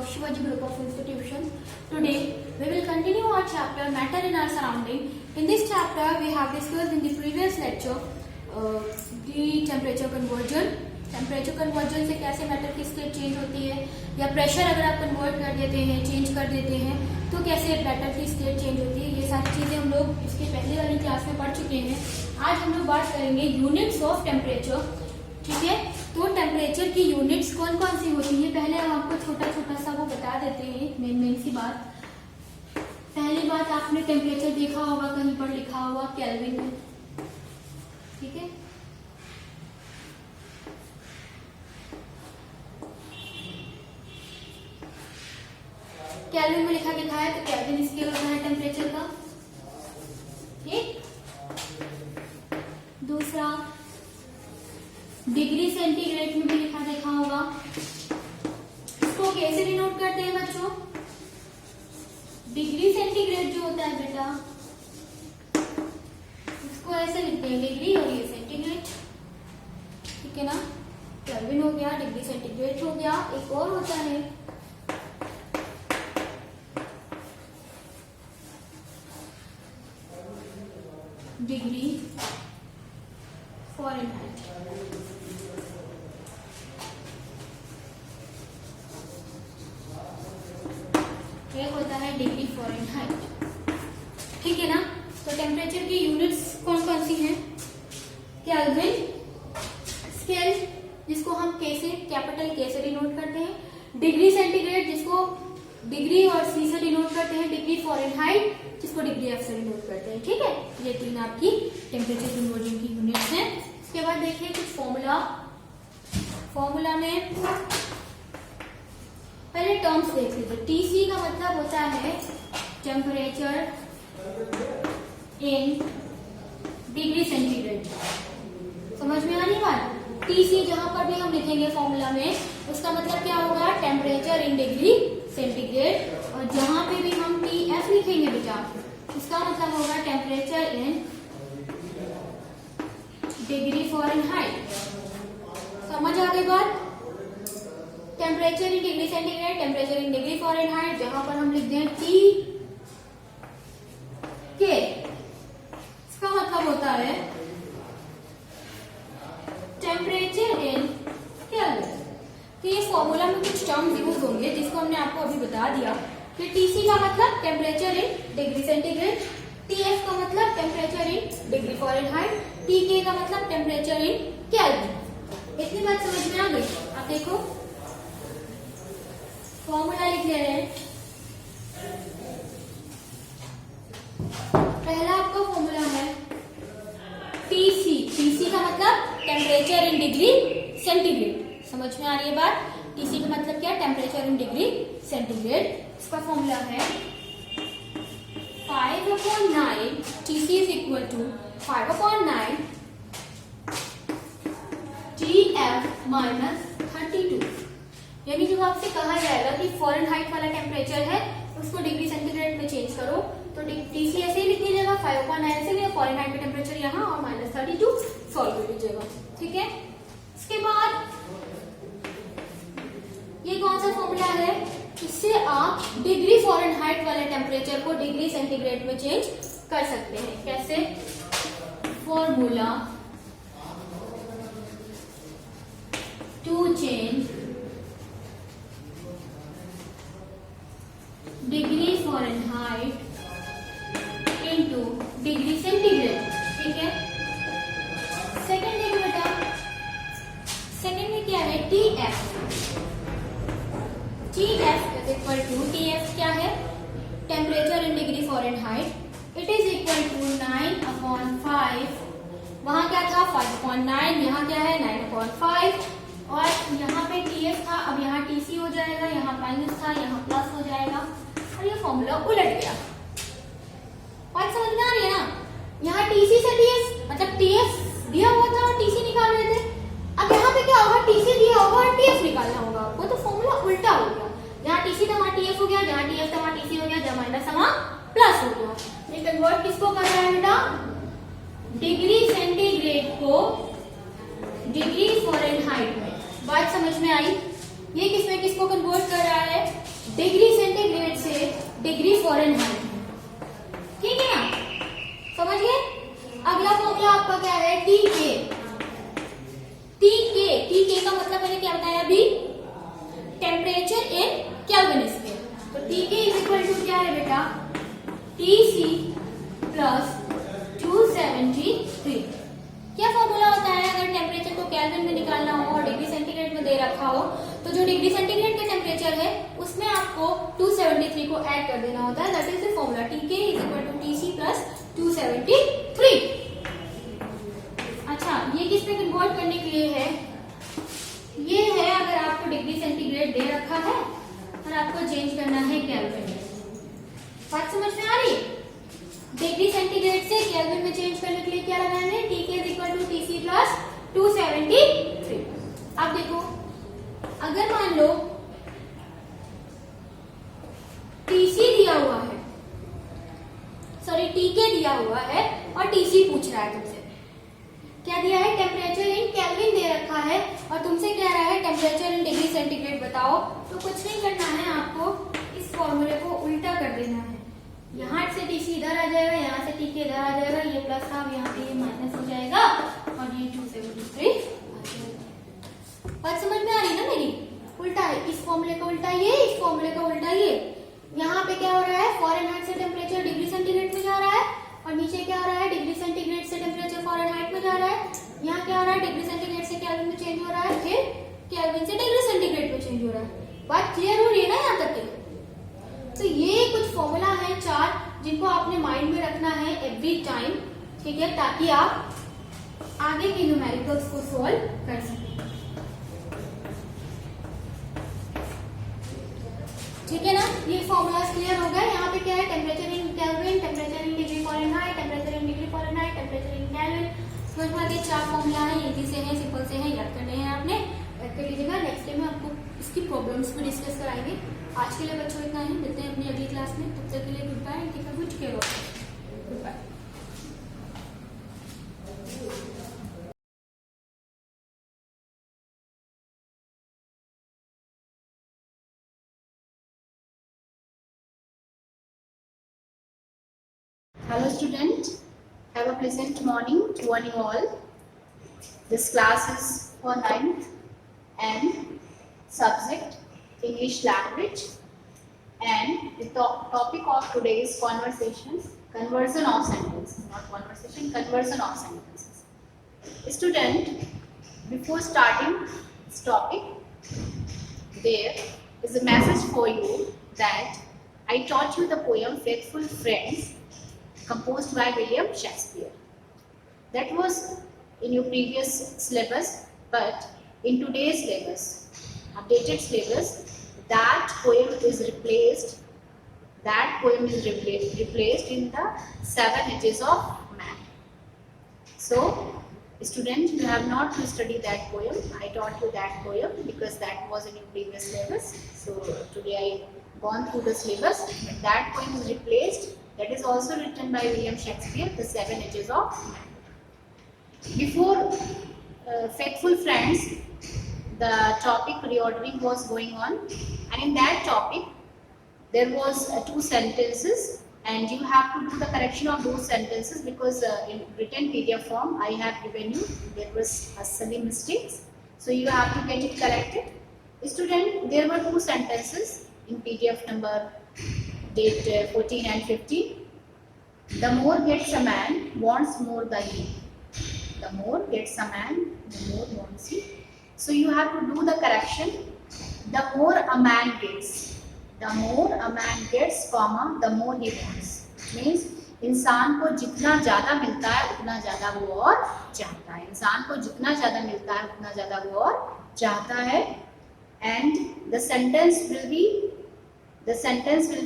of Shivaji Group of Institutions. Today we will continue our chapter Matter in Our Surrounding. In this chapter we have discussed in the previous lecture the temperature conversion. Temperature conversion से कैसे matter की state change होती है, या pressure अगर आप convert कर देते हैं, चेंज कर देते हैं तो कैसे मैटर की स्टेट चेंज होती है। ये सारी चीजें हम लोग इसके पहले वाली क्लास में पढ़ चुके हैं। आज हम लोग बात करेंगे यूनिट्स ऑफ टेम्परेचर। ठीक है, तो टेम्परेचर की यूनिट्स कौन कौन सी होती है, पहले हम आपको छोटा छोटा सा वो बता देते हैं। मेन सी बात, पहली बात, आपने टेम्परेचर देखा होगा, कहीं पर लिखा हुआ केल्विन में। ठीक है, केल्विन में लिखा दिखा है, तो केल्विन स्केल होता है टेम्परेचर का। ठीक, दूसरा डिग्री सेंटीग्रेड में भी लिखा देखा होगा। इसको कैसे डिनोट करते हैं बच्चों? डिग्री सेंटीग्रेड जो होता है बेटा, इसको ऐसे लिखते हैं, डिग्री और ये सेंटीग्रेड। ठीक है ना, केल्विन हो गया, डिग्री सेंटीग्रेड हो गया, एक और होता है डिग्री फ़ारेनहाइट। एक होता है डिग्री फ़ारेनहाइट। ठीक है ना, तो टेम्परेचर की यूनिट्स कौन कौन सी हैं? केल्विन स्केल, जिसको हम कैसे कैपिटल के से डिनोट करते हैं, डिग्री सेंटीग्रेड जिसको डिग्री और सी से डिनोट करते हैं, डिग्री फ़ारेनहाइट जिसको डिग्री एफ से डिनोट करते हैं। ठीक है, ये तीन आपकी टेम्परेचर कन्वर्जन की यूनिट्स हैं। इसके बाद देखिए कुछ फॉर्मूला में पहले टर्म्स देख लीजिए। टीसी का मतलब होता है टेम्परेचर इन डिग्री सेंटीग्रेड। समझ में आ रही बात? टीसी जहां पर भी हम लिखेंगे फॉर्मूला में, उसका मतलब क्या होगा? Temperature in degree centigrade. और जहां पे भी हम टीएफ लिखेंगे बेटा, इसका मतलब होगा टेम्परेचर इन डिग्री फ़ारेनहाइट। समझ आ गई बात? Temperature in degree centigrade, temperature in degree Fahrenheit, जहां पर हम लिख दें टी के, इसका मतलब होता है टेम्परेचर इन केल्विन। तो ये फॉर्मूला में कुछ टर्म्स यूज होंगे जिसको हमने आपको अभी बता दिया कि टीसी का मतलब temperature in degree centigrade, TF का मतलब टेम्परेचर इन डिग्री फ़ारेनहाइट, टीके का मतलब टेम्परेचर इन केल्विन। इतनी बात समझ में आ गई? आप देखो फॉर्मूला लिख ले रहे हैं। पहला आपका फॉर्मूला है टीसी। टीसी का मतलब टेम्परेचर इन डिग्री सेंटीग्रेड। समझ में आ रही है बात? टीसी का मतलब क्या? Temperature in degree centigrade. इसका फॉर्मूला है 5/9, TC is equal to 5/9 TF minus 32। यानी जब आपसे कहा जाएगा कि फ़ारेनहाइट वाला टेम्परेचर है उसको डिग्री सेंटीग्रेड में चेंज करो, तो टीसी ऐसे ही लिख लीजिएगा, 5/9 से फ़ारेनहाइट का टेम्परेचर यहाँ और माइनस 32 सॉल्व कर लीजिएगा। ठीक है, इसके बाद ये कौन सा फॉर्मूला है? इससे आप डिग्री फ़ारेनहाइट वाले टेम्परेचर को डिग्री सेंटीग्रेड में चेंज कर सकते हैं। कैसे? Formula to change degree Fahrenheit into degree centigrade. ठीक है, सेकंड देखो बेटा, सेकंड में क्या है? TF. TF is equal to, TF क्या है? Temperature in degree Fahrenheit. It is equal to 9/5। वहां क्या था? 5/9। यहाँ क्या है? 9/5। और यहाँ पे टीएफ था, अब यहाँ टीसी हो जाएगा, यहाँ माइनस था, यहाँ प्लस हो जाएगा, और ये फॉर्मूला उलट गया। बात समझ में आ रही है ना? यहाँ टीसी से टीएफ, मतलब टीएफ दिया हुआ था और टीसी निकाल रहे थे। अब यहाँ पे क्या होगा? टीसी दिया होगा और टीएफ निकालना होगा आपको, तो फॉर्मूला उल्टा हो गया। जहाँ टीसी था वहाँ टीएफ हो गया, जहाँ टीएफ था वहाँ टीसी हो गया, जहाँ माइनस था वहाँ प्लस हो गया। ये कन्वर्ट किसको कर रहा है बेटा? डिग्री सेंटीग्रेड को डिग्री फ़ारेनहाइट में। बात समझ में आई? ये किसमें किसको कन्वर्ट कर रहा है? डिग्री सेंटीग्रेड से डिग्री फ़ारेनहाइट में, ठीक है ना, समझ गए। अगला फॉर्मूला आपका क्या है, टी के। टी के का मतलब मैंने क्या बताया अभी, टेम्परेचर इन केल्विन स्केल। तो T K is equal to क्या है बेटा, टी सी प्लस 273। क्या फॉर्मूला होता है, अगर टेम्परेचर को केल्विन में निकालना हो और डिग्री सेंटीग्रेड में दे रखा हो, तो जो डिग्री सेंटीग्रेड का टेम्परेचर है उसमें आपको 273 को ऐड कर देना होता है। That is the formula, T K is equal to T C plus 273। अच्छा, ये किस पे कन्वर्ट करने के लिए है, ये है अगर आपको डिग्री सेंटीग्रेड दे रखा है और आपको चेंज करना है केल्विन में। बात समझ में आ रही है। डिग्री सेंटीग्रेड से केल्विन में चेंज करने के लिए क्या लगाना है, T K is equal to T C plus 273। अब देखो, अगर मान लो टीसी दिया हुआ है, सॉरी टीके दिया हुआ है और टीसी पूछ रहा है तुमसे, क्या दिया है, टेम्परेचर इन केल्विन दे रखा है और तुमसे कह रहा है टेम्परेचर इन डिग्री सेंटीग्रेड बताओ, तो कुछ नहीं करना है, आपको इस फॉर्मूले को उल्टा कर देना है। यहाँ से टीसी इधर आ जाएगा, यहाँ से टीके इधर आ जाएगा, ये प्लस था, यहाँ पे ये माइनस हो जाएगा और ये 273। बात समझ में आ रही ना मेरी, उल्टा है, इस फॉर्मूले का उल्टा ये, इस फॉर्मूले का उल्टा ये। यहाँ पे क्या हो रहा है, फ़ारेनहाइट से टेम्परेचर डिग्री सेंटीग्रेड में जा रहा है और नीचे क्या हो रहा है, डिग्री सेंटीग्रेड से टेम्परेचर फ़ारेनहाइट में जा रहा है। यहाँ क्या हो रहा है, डिग्री सेंटीग्रेड से केल्विन में चेंज हो रहा है, फिर केल्विन से डिग्री सेंटीग्रेड में चेंज हो रहा है। बात क्लियर हो रही है ना यहाँ तक के। तो ये कुछ फॉर्मूला है 4 जिनको आपने माइंड में रखना है एवरी टाइम, ठीक है, ताकि आप आगे के न्यूमेरिकल्स को सॉल्व कर सकें, ठीक है ना। ये फॉर्मूलाज क्लियर हो गए। यहाँ पे क्या है, temperature in kelvin, temperature in degree Fahrenheit, temperature in degree Fahrenheit, temperature in kelvin. समझ में आ गए, 4 फॉर्मूला है, इजी से हैं, सिंपल से हैं, याद करने हैं आपने, याद कर लीजिएगा। नेक्स्ट डे में आपको इसकी प्रॉब्लम्स भी डिस्कस कराएंगे। आज के लिए बच्चों इतना ही, मिलते हैं अपनी अगली क्लास में, तब तक के लिए goodbye, take good care of yourself, goodbye. Hello student, have a pleasant morning to one and all. This class is for 9th and subject English language, and the topic of today is conversations, conversion of sentences, not conversation, conversion of sentences. Student, before starting this topic, there is a message for you that I taught you the poem Faithful Friends composed by William Shakespeare. That was in your previous syllabus, but in today's syllabus, updated syllabus, that poem is replaced. That poem is replaced in the 7 Edges of Man. So, students, you have not to study that poem. I taught you that poem because that was in your previous syllabus. So today I gone through the syllabus. But that poem is replaced. That is also written by William Shakespeare, The 7 Edges of Man. Before Faithful Friends, the topic reordering was going on, and in that topic there was 2 sentences, and you have to do the correction of those sentences because in written PDF form I have given you, there was a silly mistakes, so you have to get it corrected. Student, there were 2 sentences in PDF number date 14 and 15. The more gets a man, wants more the he. The more gets a man, the more wants he. So you have to do the correction. The more a man gets, the more a man gets, comma, the more he wants. Means इंसान को जितना ज़्यादा मिलता है उतना ज़्यादा वो और चाहता है. इंसान को जितना ज़्यादा मिलता है उतना ज़्यादा वो और चाहता है. And the sentence will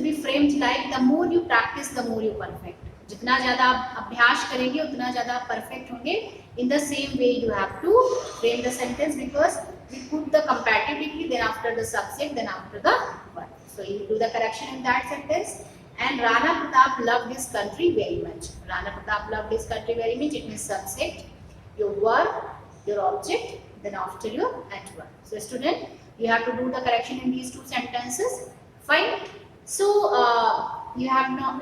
be framed like the more you practice, the more you perfect. जितना ज़्यादा आप अभ्यास करेंगे उतना ज़्यादा आप परफेक्ट होंगे. In the same way you have to frame the sentence because we put the comparatively, then after the subject, then after the verb. So you do the correction in that sentence. And Rana Pratap loved his country very much. Rana Pratap loved his country very much. It means subject, your verb, your object, then after your adverb. So student, you have to do the correction in these 2 sentences. Fine. So you have not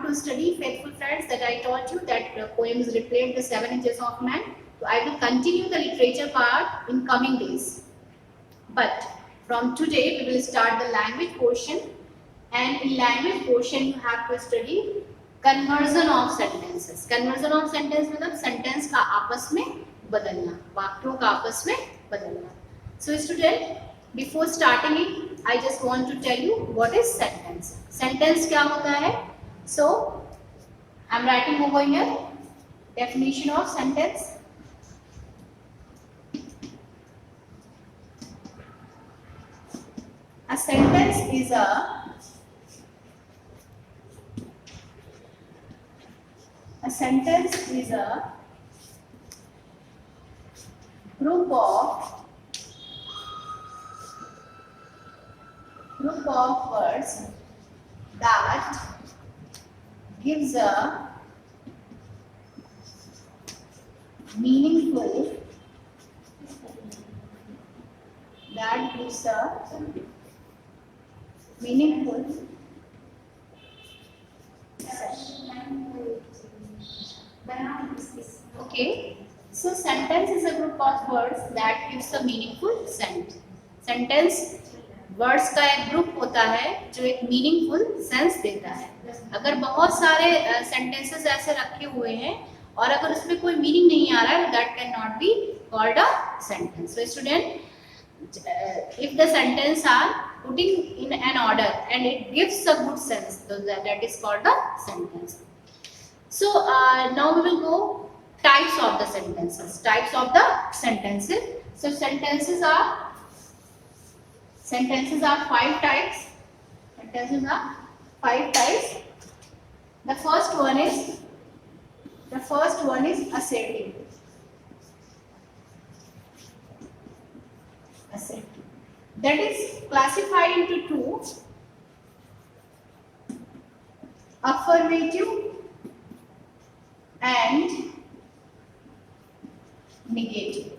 to study, faithful friends, that I taught you that poems replayed the 7 inches of man. So I will continue the literature part in coming days. But from today we will start the language portion, and in language portion you have to study conversion of sentences. Conversion of sentence मतलब sentence का आपस में बदलना, वाक्यों का आपस में बदलना. So student, before starting it, I just want to tell you what is sentence. Sentence क्या होता है? So I am writing over here definition of sentence. A sentence is a group of words that gives a meaningful Okay, so sentence is a group of words that gives a meaningful sense. Sentence words का एक group होता है जो एक meaningful sense देता है. अगर बहुत सारे सेंटेंसेस ऐसे रखे हुए हैं और अगर उसमें कोई मीनिंग नहीं आ रहा है, that can not be called a sentence. So student, if the sentence are putting in an order and it gives a good sense, so that is called a sentence. So now we will go types of the sentences. Types of the sentences. So sentences are 5 types. Sentences are 5 types. The first one is assertive. That is classified into 2: affirmative and negative.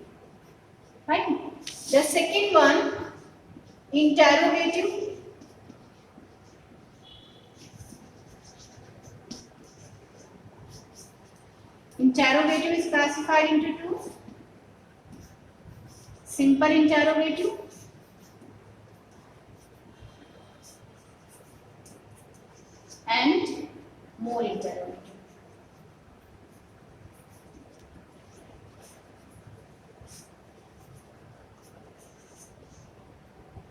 Right? The second one, interrogative. Interrogative is classified into 2: simple interrogative and more interrogative.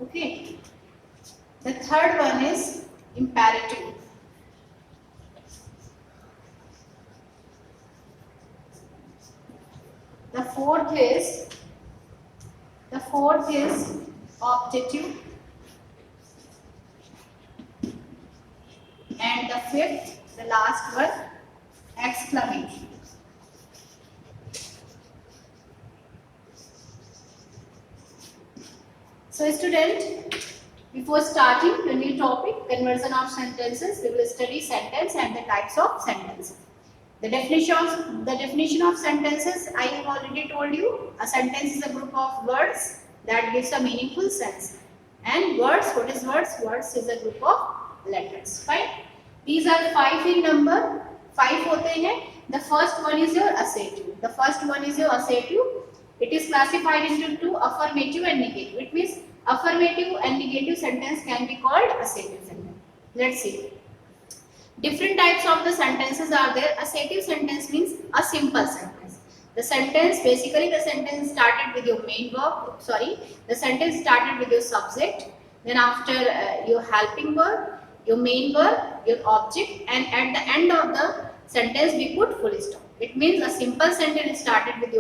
Okay. The third one is imperative. The fourth is objective. And the fifth, the last one, exclamation. So student, before starting the new topic, conversion of sentences, we will study sentence and the types of sentences. The definition of sentences, I have already told you. A sentence is a group of words that gives a meaningful sense. And words, what is words? Words is a group of letters. Fine. These are 5 in number. 5 होते हैं. The first one is your assertive. It is classified into 2: affirmative and negative. It means affirmative and negative sentence can be called assertive sentence. Let's see. Different types of the sentences are there. Assertive sentence means a simple sentence. The sentence started with your main verb. The sentence started with your subject. Then after your helping verb, your main verb, your object, and at the end of the sentence we put full stop. It means a simple sentence started with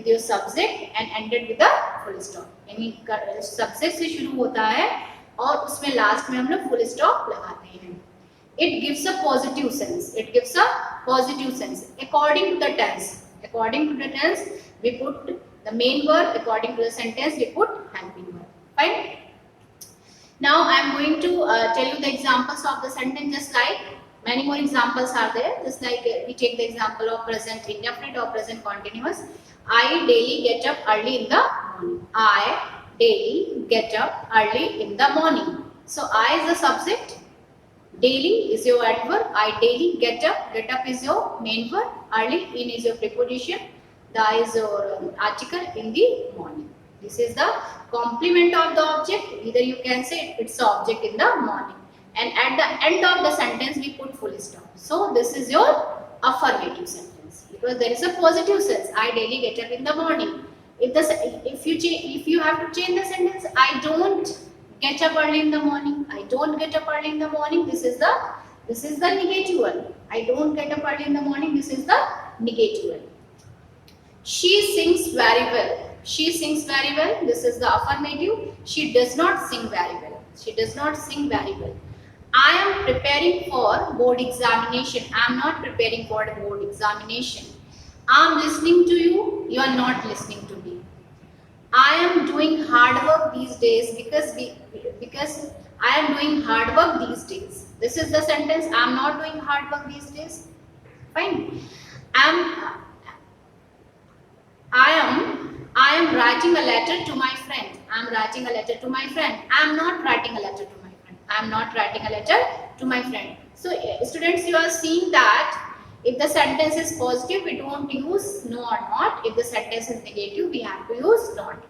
your subject and ended with a full stop. यानी subject से शुरू होता है और उसमें last में हम लोग full stop लगाते हैं. It gives a positive sense. According to the tense, we put the main verb. According to the sentence, we put helping verb. Fine. Now I am going to tell you the examples of the sentence. Just like many more examples are there. Just like we take the example of present indefinite or present continuous. I daily get up early in the morning. I daily get up early in the morning. So I is the subject, daily is your adverb. I daily get up. Get up is your main verb. Early, in is your preposition. The is your article, in the morning. This is the complement of the object. Either you can say it's the object in the morning. And at the end of the sentence we put full stop. So this is your affirmative sentence, because there is a positive sense. I daily get up in the morning. If you have to change the sentence, I don't get up early in the morning. I don't get up early in the morning. This is the negative one. I don't get up early in the morning. This is the negative one. She sings very well. She sings very well. This is the affirmative. She does not sing very well. She does not sing very well. I am preparing for board examination. I am not preparing for the board examination. I am listening to you. You are not listening to me. I am doing hard work these days because I am doing hard work these days. This is the sentence. I am not doing hard work these days. Fine. I am writing a letter to my friend. I am writing a letter to my friend. I am not writing a letter to my friend. I am not writing a letter to my friend. So students, you are seeing that if the sentence is positive, we don't use no or not. If the sentence is negative, we have to use not.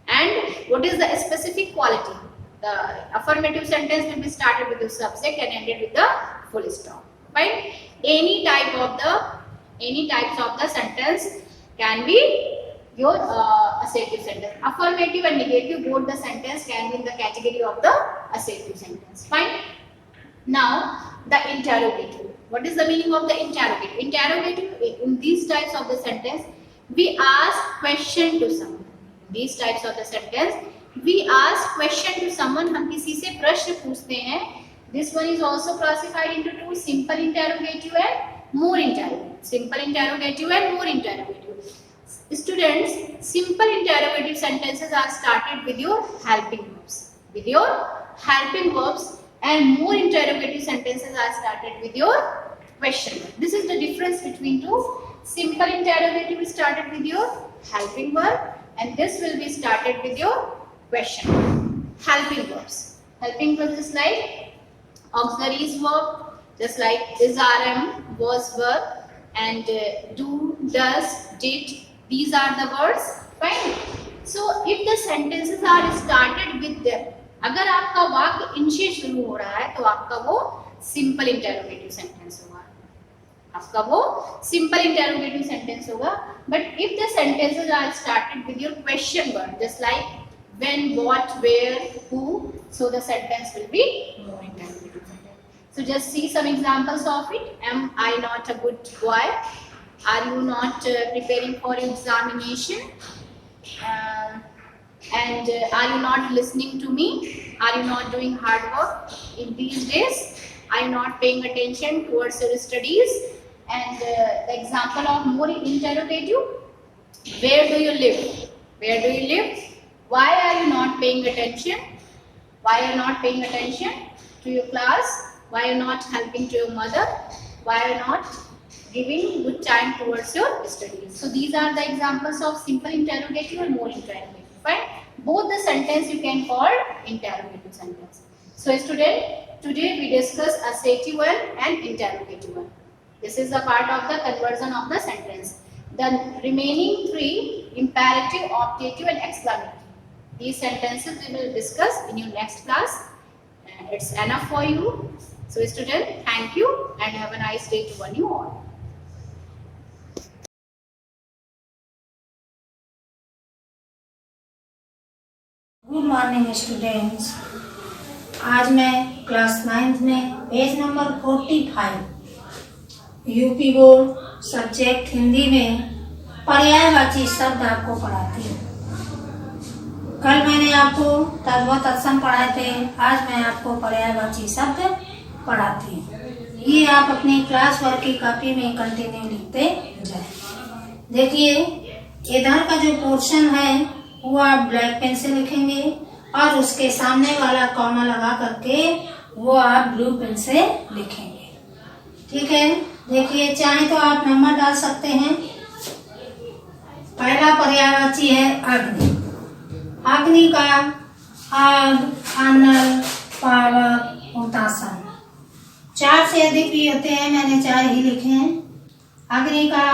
And what is the specific quality? The affirmative sentence will be started with the subject and ended with the full stop. Fine. Any types of the sentence can be your assertive sentence. Affirmative and negative, both the sentence can be in the category of the assertive sentence. Fine. Now the interrogative. What is the meaning of the interrogative? Interrogative, in these types of the sentence, we ask question to someone. These types of the sentence, we ask question to someone. हम किसी से प्रश्न पूछते हैं. This one is also classified into two: simple interrogative and more interrogative. Simple interrogative and more interrogative. Students, simple interrogative sentences are started with your helping verbs. With your helping verbs. And more interrogative sentences are started with your question. This is the difference between two. Simple interrogative is started with your helping verb, and this will be started with your question. Helping verbs. Helping verbs is like auxiliary verb, just like is, RM, was, verb, and do, does, did. These are the words. Fine. So if the sentences are started with them, अगर आपका वाक्य इनसे शुरू हो रहा है तो आपका वो सिंपल इंटरोगेटिव सेंटेंस होगा. आपका वो सिंपल इंटरोगेटिव सेंटेंस होगा. But if the sentences are started with your question word, just like when, what, where, who, so the sentence will be more interrogative sentence. So just see some examples of it. Am I not a good boy? Are you not preparing for examination? And are you not listening to me? Are you not doing hard work in these days? Are you not paying attention towards your studies? And the example of more interrogative: where do you live? Where do you live? Why are you not paying attention? Why are you not paying attention to your class? Why are you not helping to your mother? Why are you not giving good time towards your studies? So these are the examples of simple interrogative and more interrogative. Fine. Both the sentence you can call interrogative sentence. So student, today we discuss assertive one and interrogative one. This is the part of the conversion of the sentence. The remaining three, imperative, optative and exclamative. These sentences we will discuss in your next class. It's enough for you. So student, thank you and have a nice day to one you all. Good morning students. आज मैं class 9th में page number 45 UP board subject Hindi में पर्यायवाची शब्द आपको पढ़ाती हूँ. कल मैंने आपको तद्भव तत्सम पढ़ाए थे. आज मैं आपको पर्यायवाची शब्द पढ़ाती हूँ. ये आप अपनी क्लास वर्क की कॉपी में कंटिन्यू लिखते जाए. देखिए, इधर का जो पोर्शन है वो आप ब्लैक पेन से लिखेंगे और उसके सामने वाला कॉमा लगा करके वो आप ब्लू पेन से लिखेंगे. ठीक है. देखिए, चाहे तो आप नंबर डाल सकते हैं. पहला पर्यायवाची है अग्नि. अग्नि का आग, अनल, पावक, हुतासन। 4 से अधिक भी होते हैं, मैंने 4 ही लिखे हैं। अग्नि का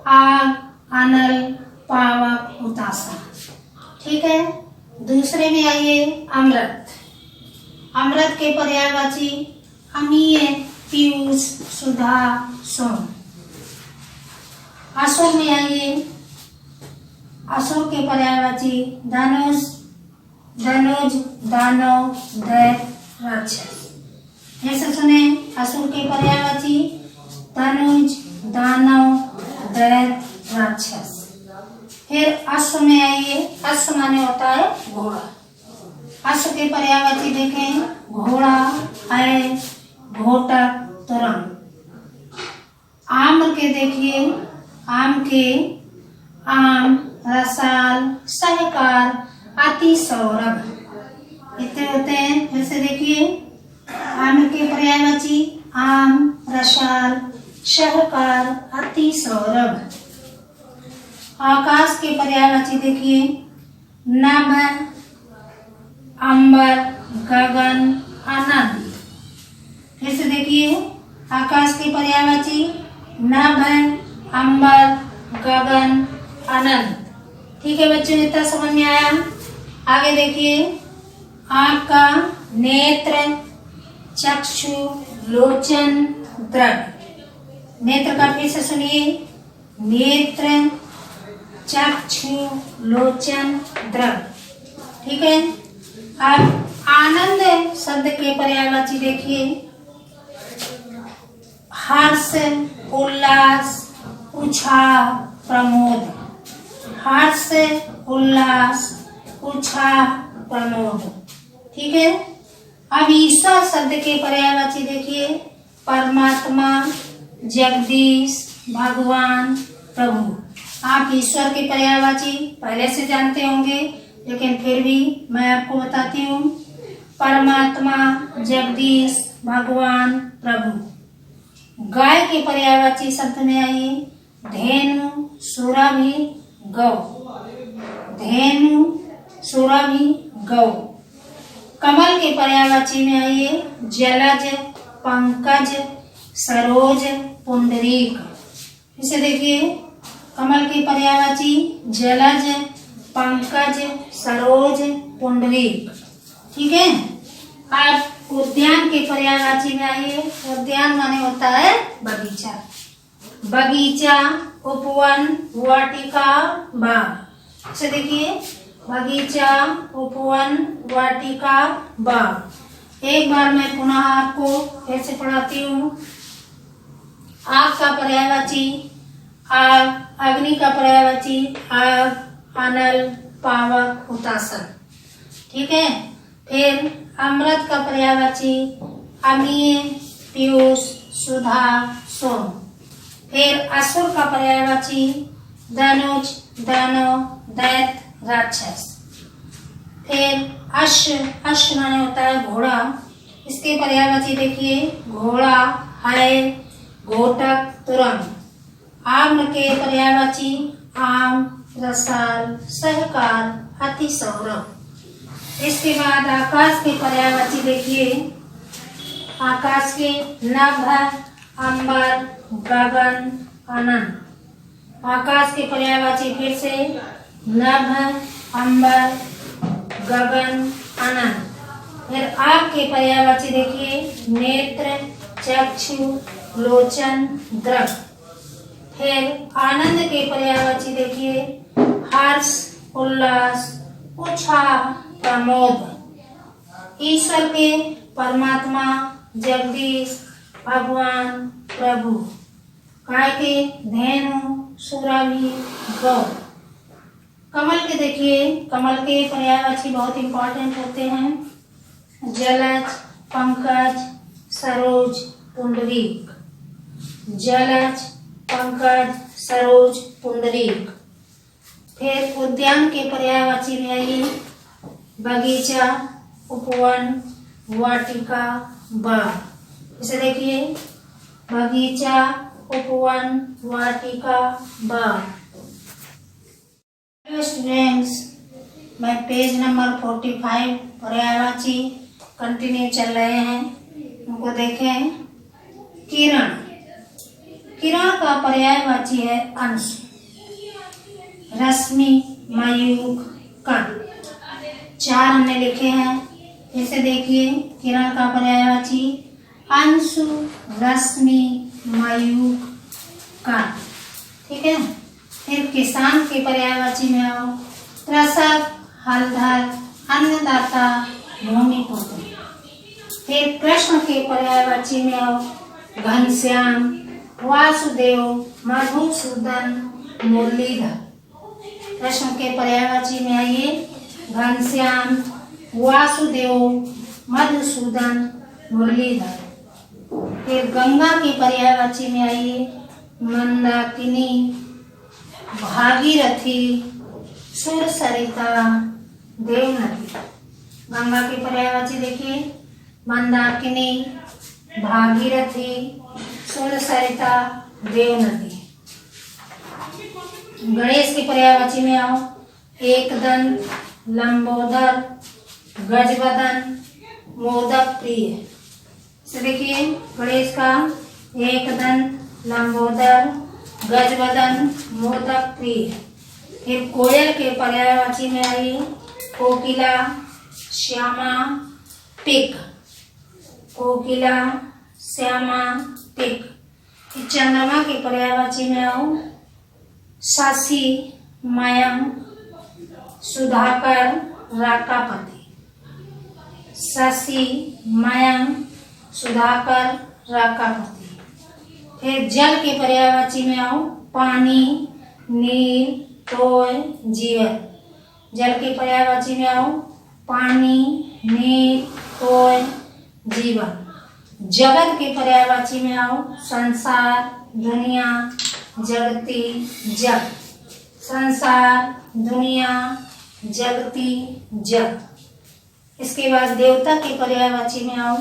आग, अनल, पावक, हुतासन। ठीक है। दूसरे में आइए अमृत। अमृत के पर्यायवाची अमीय, पीयूष, सुधा, सोम। असुर में आइए, असुर के पर्यायवाची धनुष, धनुज, दानव, दैत्य, राक्षस। ऐसे सुने, असुर के पर्यायवाची धनुज, दानव, दैत्य, राक्षस। फिर अश्व में आइए, अश्व माने होता है घोड़ा। अश्व के पर्यायवाची देखें, घोड़ा, है, घोटक, तुरंग। आम्र के देखिए, आम के आम, रसाल, सहकार, अति, सौरभ। इतने होते हैं। फिर से देखिए, आम के पर्यायवाची आम, रसाल, सहकार, अति, सौरभ। आकाश के पर्यायवाची देखिए, नभ, अंबर, गगन, अनंत। फिर से देखिए, आकाश के पर्यायवाची नभ, अंबर, गगन, अनंत। ठीक है बच्चों, इतना समझ में आया। आगे देखिए, आँख का नेत्र, चक्षु, लोचन, दृग। नेत्र का फिर से सुनिए, नेत्र, चक्षु, लोचन, दृग। ठीक है। अब आनंद शब्द के पर्यायवाची देखिए, हर्ष, उल्लास, उत्साह, प्रमोद। हर्ष, उल्लास, उत्साह, प्रमोद। ठीक है। अब ईश्वर शब्द के पर्यायवाची देखिए, परमात्मा, जगदीश, भगवान, प्रभु। आप ईश्वर के पर्यायवाची पहले से जानते होंगे, लेकिन फिर भी मैं आपको बताती हूँ। परमात्मा, जगदीश, भगवान, प्रभु। गाय के पर्यायवाची शब्द में आइए, धेनु, सुरभि, गौ। धेनु, सुरभि, गौ। कमल के पर्यायवाची में आइए, जलज, पंकज, सरोज, पुंडरीक। इसे देखिए, कमल के पर्यायवाची जलज, पंकज, सरोज, पुंडरीक। ठीक है। अब उद्यान के पर्यायवाची में आइए। उद्यान माने होता है बगीचा। बगीचा, उपवन, वाटिका, बाग। इसे देखिए, बगीचा, उपवन, वाटिका, बाग। एक बार मैं पुनः आपको फिर से पढ़ाती हूँ। आग का पर्यायवाची आग, अग्नि का पर्यायवाची आग, अनल, पावक, हुतासन। ठीक है। फिर अमृत का पर्यायवाची अमीय, पीयूष, सुधा, सोम। फिर असुर का पर्यायवाची धनुज, दानव, दैत्य, राक्षस। फिर अश्व, अश्व माने होता है घोड़ा। इसके पर्यायवाची देखिए, घोड़ा, है, घोटक, तुरंग। आम्र के पर्यायवाची आम, रसाल, सहकार, अति, सौरभ। इसके बाद आकाश के पर्यायवाची देखिए, आकाश के नभ, अंबर, गगन, अनंत। आकाश के पर्यायवाची फिर से नभ, अंबर, गगन, अनंत। फिर आग के पर्यायवाची देखिए, नेत्र, चक्षु, लोचन, दृग। फिर आनंद के पर्यायवाची देखिए, हर्ष, उल्लास, उत्साह, प्रमोद। ईश्वर के परमात्मा, जगदीश, भगवान, प्रभु। गाय के धेनु, सुरभि, गौ। कमल के देखिए, कमल के पर्यायवाची बहुत इंपॉर्टेंट होते हैं, जलज, पंकज, सरोज, पुंडरीक। जलज, पंकज, सरोज, पुंडरीक। फिर उद्यान के पर्यायवाची में आइए, बगीचा, उपवन, वाटिका, बाग। इसे देखिए, बगीचा, उपवन, वाटिका, बाग। हेलो स्टूडेंट्स, मैं पेज नंबर 45 पर्यायवाची कंटिन्यू चल रहे हैं, उनको देखें। किरण, किरण का पर्यायवाची है अंश। रश्मि, मयूख, कण, 4 हमने लिखे हैं। इसे देखिए, किरण का पर्यायवाची अंशु, रश्मि, मयूख, कण। ठीक है। फिर किसान के पर्यायवाची में आओ। कृषक, हलधर, अन्नदाता, भूमिपुत्र। फिर कृष्ण के पर्यायवाची में आओ। घनश्याम, वासुदेव, मधुसूदन, मुरलीधर। कृष्ण के पर्यायवाची में आइए। घनश्याम, वासुदेव, मधुसूदन, मुरलीधर। फिर गंगा के पर्यायवाची में आइए। मंदाकिनी, भागीरथी, सुरसरिता, देवनदी। गंगा के पर्यायवाची देखिए। मंदाकिनी, भागीरथी, सुरसरिता, देवनदी। गणेश के पर्यायवाची में आओ। एकदंत, लंबोदर, गजवदन, मोदक प्रिय। इसे देखिए, गणेश का एकदंत, लंबोदर, गजवदन, मोदक प्रिय। फिर कोयल के पर्यायवाची में आइए। कोकिला, श्यामा, पिक। कोकिला, श्यामा, पिक। फिर चंद्रमा के पर्यायवाची में आओ। शशि, मयंक, सुधाकर, राकापति। शशि, मयंक, सुधाकर, राकापति। फिर जल के पर्यायवाची में आओ। पानी, नीर, तोय, जीवन। जल के पर्यायवाची में आओ। पानी, नीर, तोय, जीवन। जगत के पर्यायवाची में आओ। संसार, दुनिया, जगती, जग। संसार, दुनिया, जगती, जग। इसके बाद देवता के पर्यायवाची में आओ।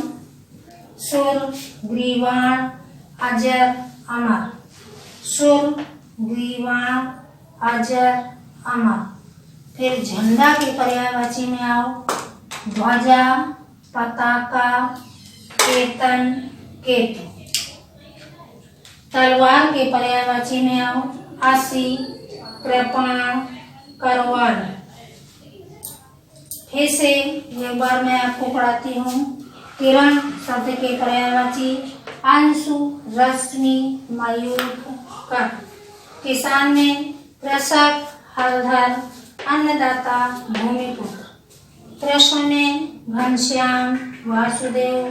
सुर, ग्रीवाण, अजर, अमर। सुर, ग्रीवाण, अजर, अमर। फिर झंडा के पर्यायवाची में आओ। ध्वजा, पताका, केतन, केतु। तलवार के पर्यायवाची में आओ। असी, कृपाण, करवाण। फिर से एक बार मैं आपको पढ़ाती हूँ। किरण शब्द के पर्यायवाची अंशु, रश्मि, मयूख, कण। किसान में कृषक, हलधर, अन्नदाता, भूमिपुत्र। कृष्ण में घनश्याम, वासुदेव,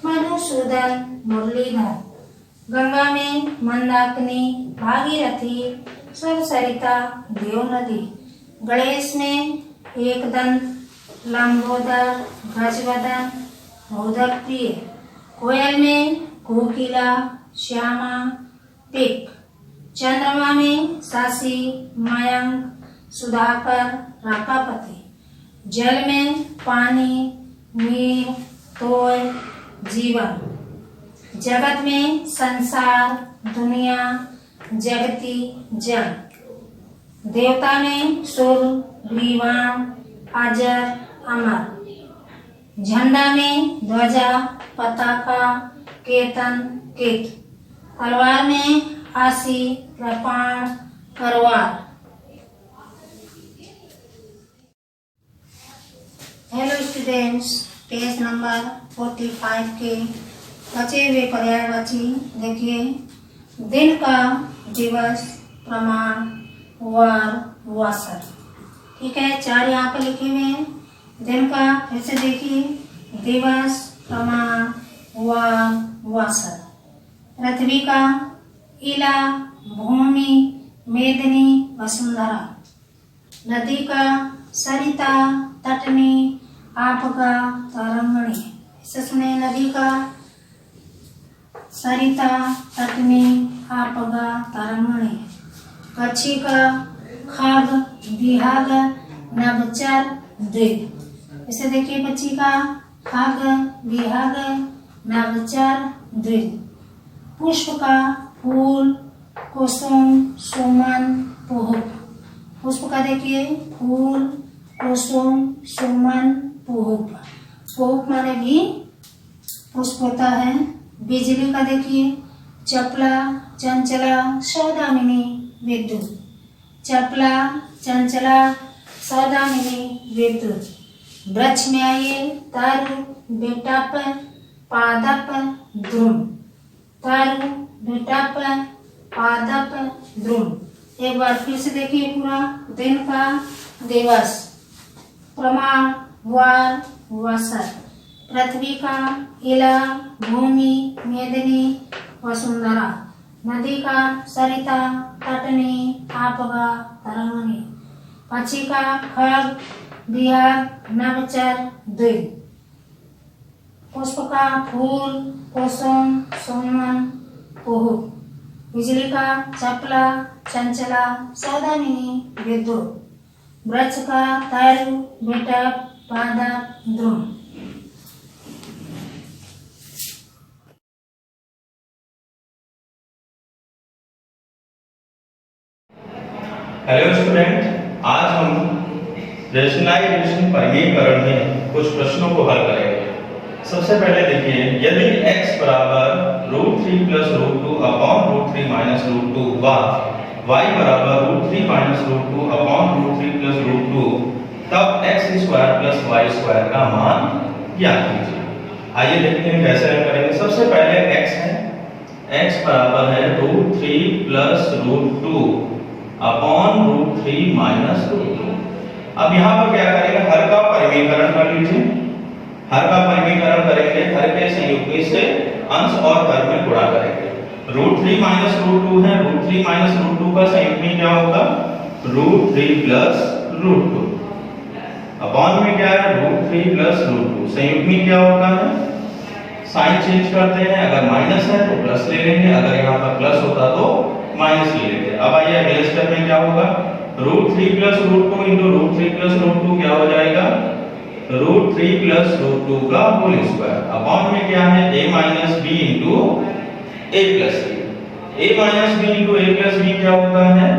मधुसूदन, मुरलीधर। गंगा में मंदाकिनी, भागीरथी, सुरसरिता, देवनदी। गणेश में एकदंत, लंबोदर, गजवदन, मोदक प्रिय। कोयल में कोकिला, श्यामा, पिक। चंद्रमा में शशि, मयंक, सुधाकर, राकापति। जल में पानी, नीर, तोय, जीवन। जगत में संसार, दुनिया, जगती, जग। देवता में सुर, ग्रीवाण, अजर, अमर। झंडा में ध्वजा, पताका, केतन, केतु। तलवार में आसी, कृपाण, करवार। हेलो स्टूडेंट्स, पेज नंबर 45 के बचे हुए पर्यायवाची देखिए। दिन का, दिवस, प्रमाण, वार, वासर। ठीक है, 4 यहाँ पे लिखे हुए हैं। दिन का फिर से देखिए। दिवस, प्रमाण, वार, वासर। पृथ्वी का इला, भूमि, मेदिनी, वसुंधरा। नदी का सरिता, तटनी, आपगा, तरंगणी। इसे सुने। नदी का सरिता, तटनी, आपगा, तरंगणी। पक्षी का खग, विहग, नभचर, द्विज। इसे देखिए। पक्षी का खग, विहग, नभचर, द्विज। पुष्प का फूल, कुसुम, सुमन, पुष्प। पुष्प का देखिए। फूल, कुसुम, सुमन, पुष्प। स्पोक माने भी पुष्प होता है। बिजली का देखिए, चपला, चंचला, सौदामिनी, विद्युत। चपला, चंचला, सौदामिनी, विद्युत। वृक्ष में आइए, तरु, बिटप, पादप, द्रुम। तरु, बिटप, पादप, द्रुम। एक बार फिर से देखिए पूरा दिन का दिवस। प्रमाण, वार, वसत। पृथ्वी का, इला, भूमि, मेदिनी, वसुंधरा। नदी का, सरिता, तटनी, आपगा, तरंगनी। पक्षी का, खग, बिहार, नवचर, द्विज। पुष्प का, फूल, कुसुम, सुमन, कुहू। बिजली का, चपला, चंचला, सौदामिनी, विद्युत। वृक्ष का, तरु, बिटप, पादप, द्रुम। हेलो स्टूडेंट, आज हम रेशनलाइजेशन परिमेयकरण में कुछ प्रश्नों को हल करेंगे। सबसे पहले देखिए, यदि x बराबर √3 + √2 अपॉन √3 - √2 व y बराबर √3 - √2 अपॉन √3 + √2, तब x² + y² का मान ज्ञात कीजिए। आइए देखते हैं कैसे हम करेंगे। सबसे पहले x है, x बराबर है √3 + √2 अपॉन √3 - √2। अब यहाँ पर क्या करेंगे, हर का परिमेयकरण कर लीजिए। हर का परिमेयकरण करेंगे, हर के संयुग्मी से अंश और हर में गुणा करेंगे। √3 - √2 है, √3 - √2 का संयुग्मी क्या होगा, √3 + √2। अपॉन में क्या है, √3 + √2। संयुग्मी क्या होता है, साइन चेंज करते हैं, अगर माइनस है तो प्लस ले लेंगे, अगर यहाँ पर प्लस होता तो माइनस ले लेते हैं। अब आइए अगले स्टेप में क्या होगा, √3 + √2 इंटू √3 + √2 क्या हो जाएगा, √3 + √2 का होल स्क्वायर। अपॉन में क्या है, a - b into a + b। a - b into a + b क्या होता है,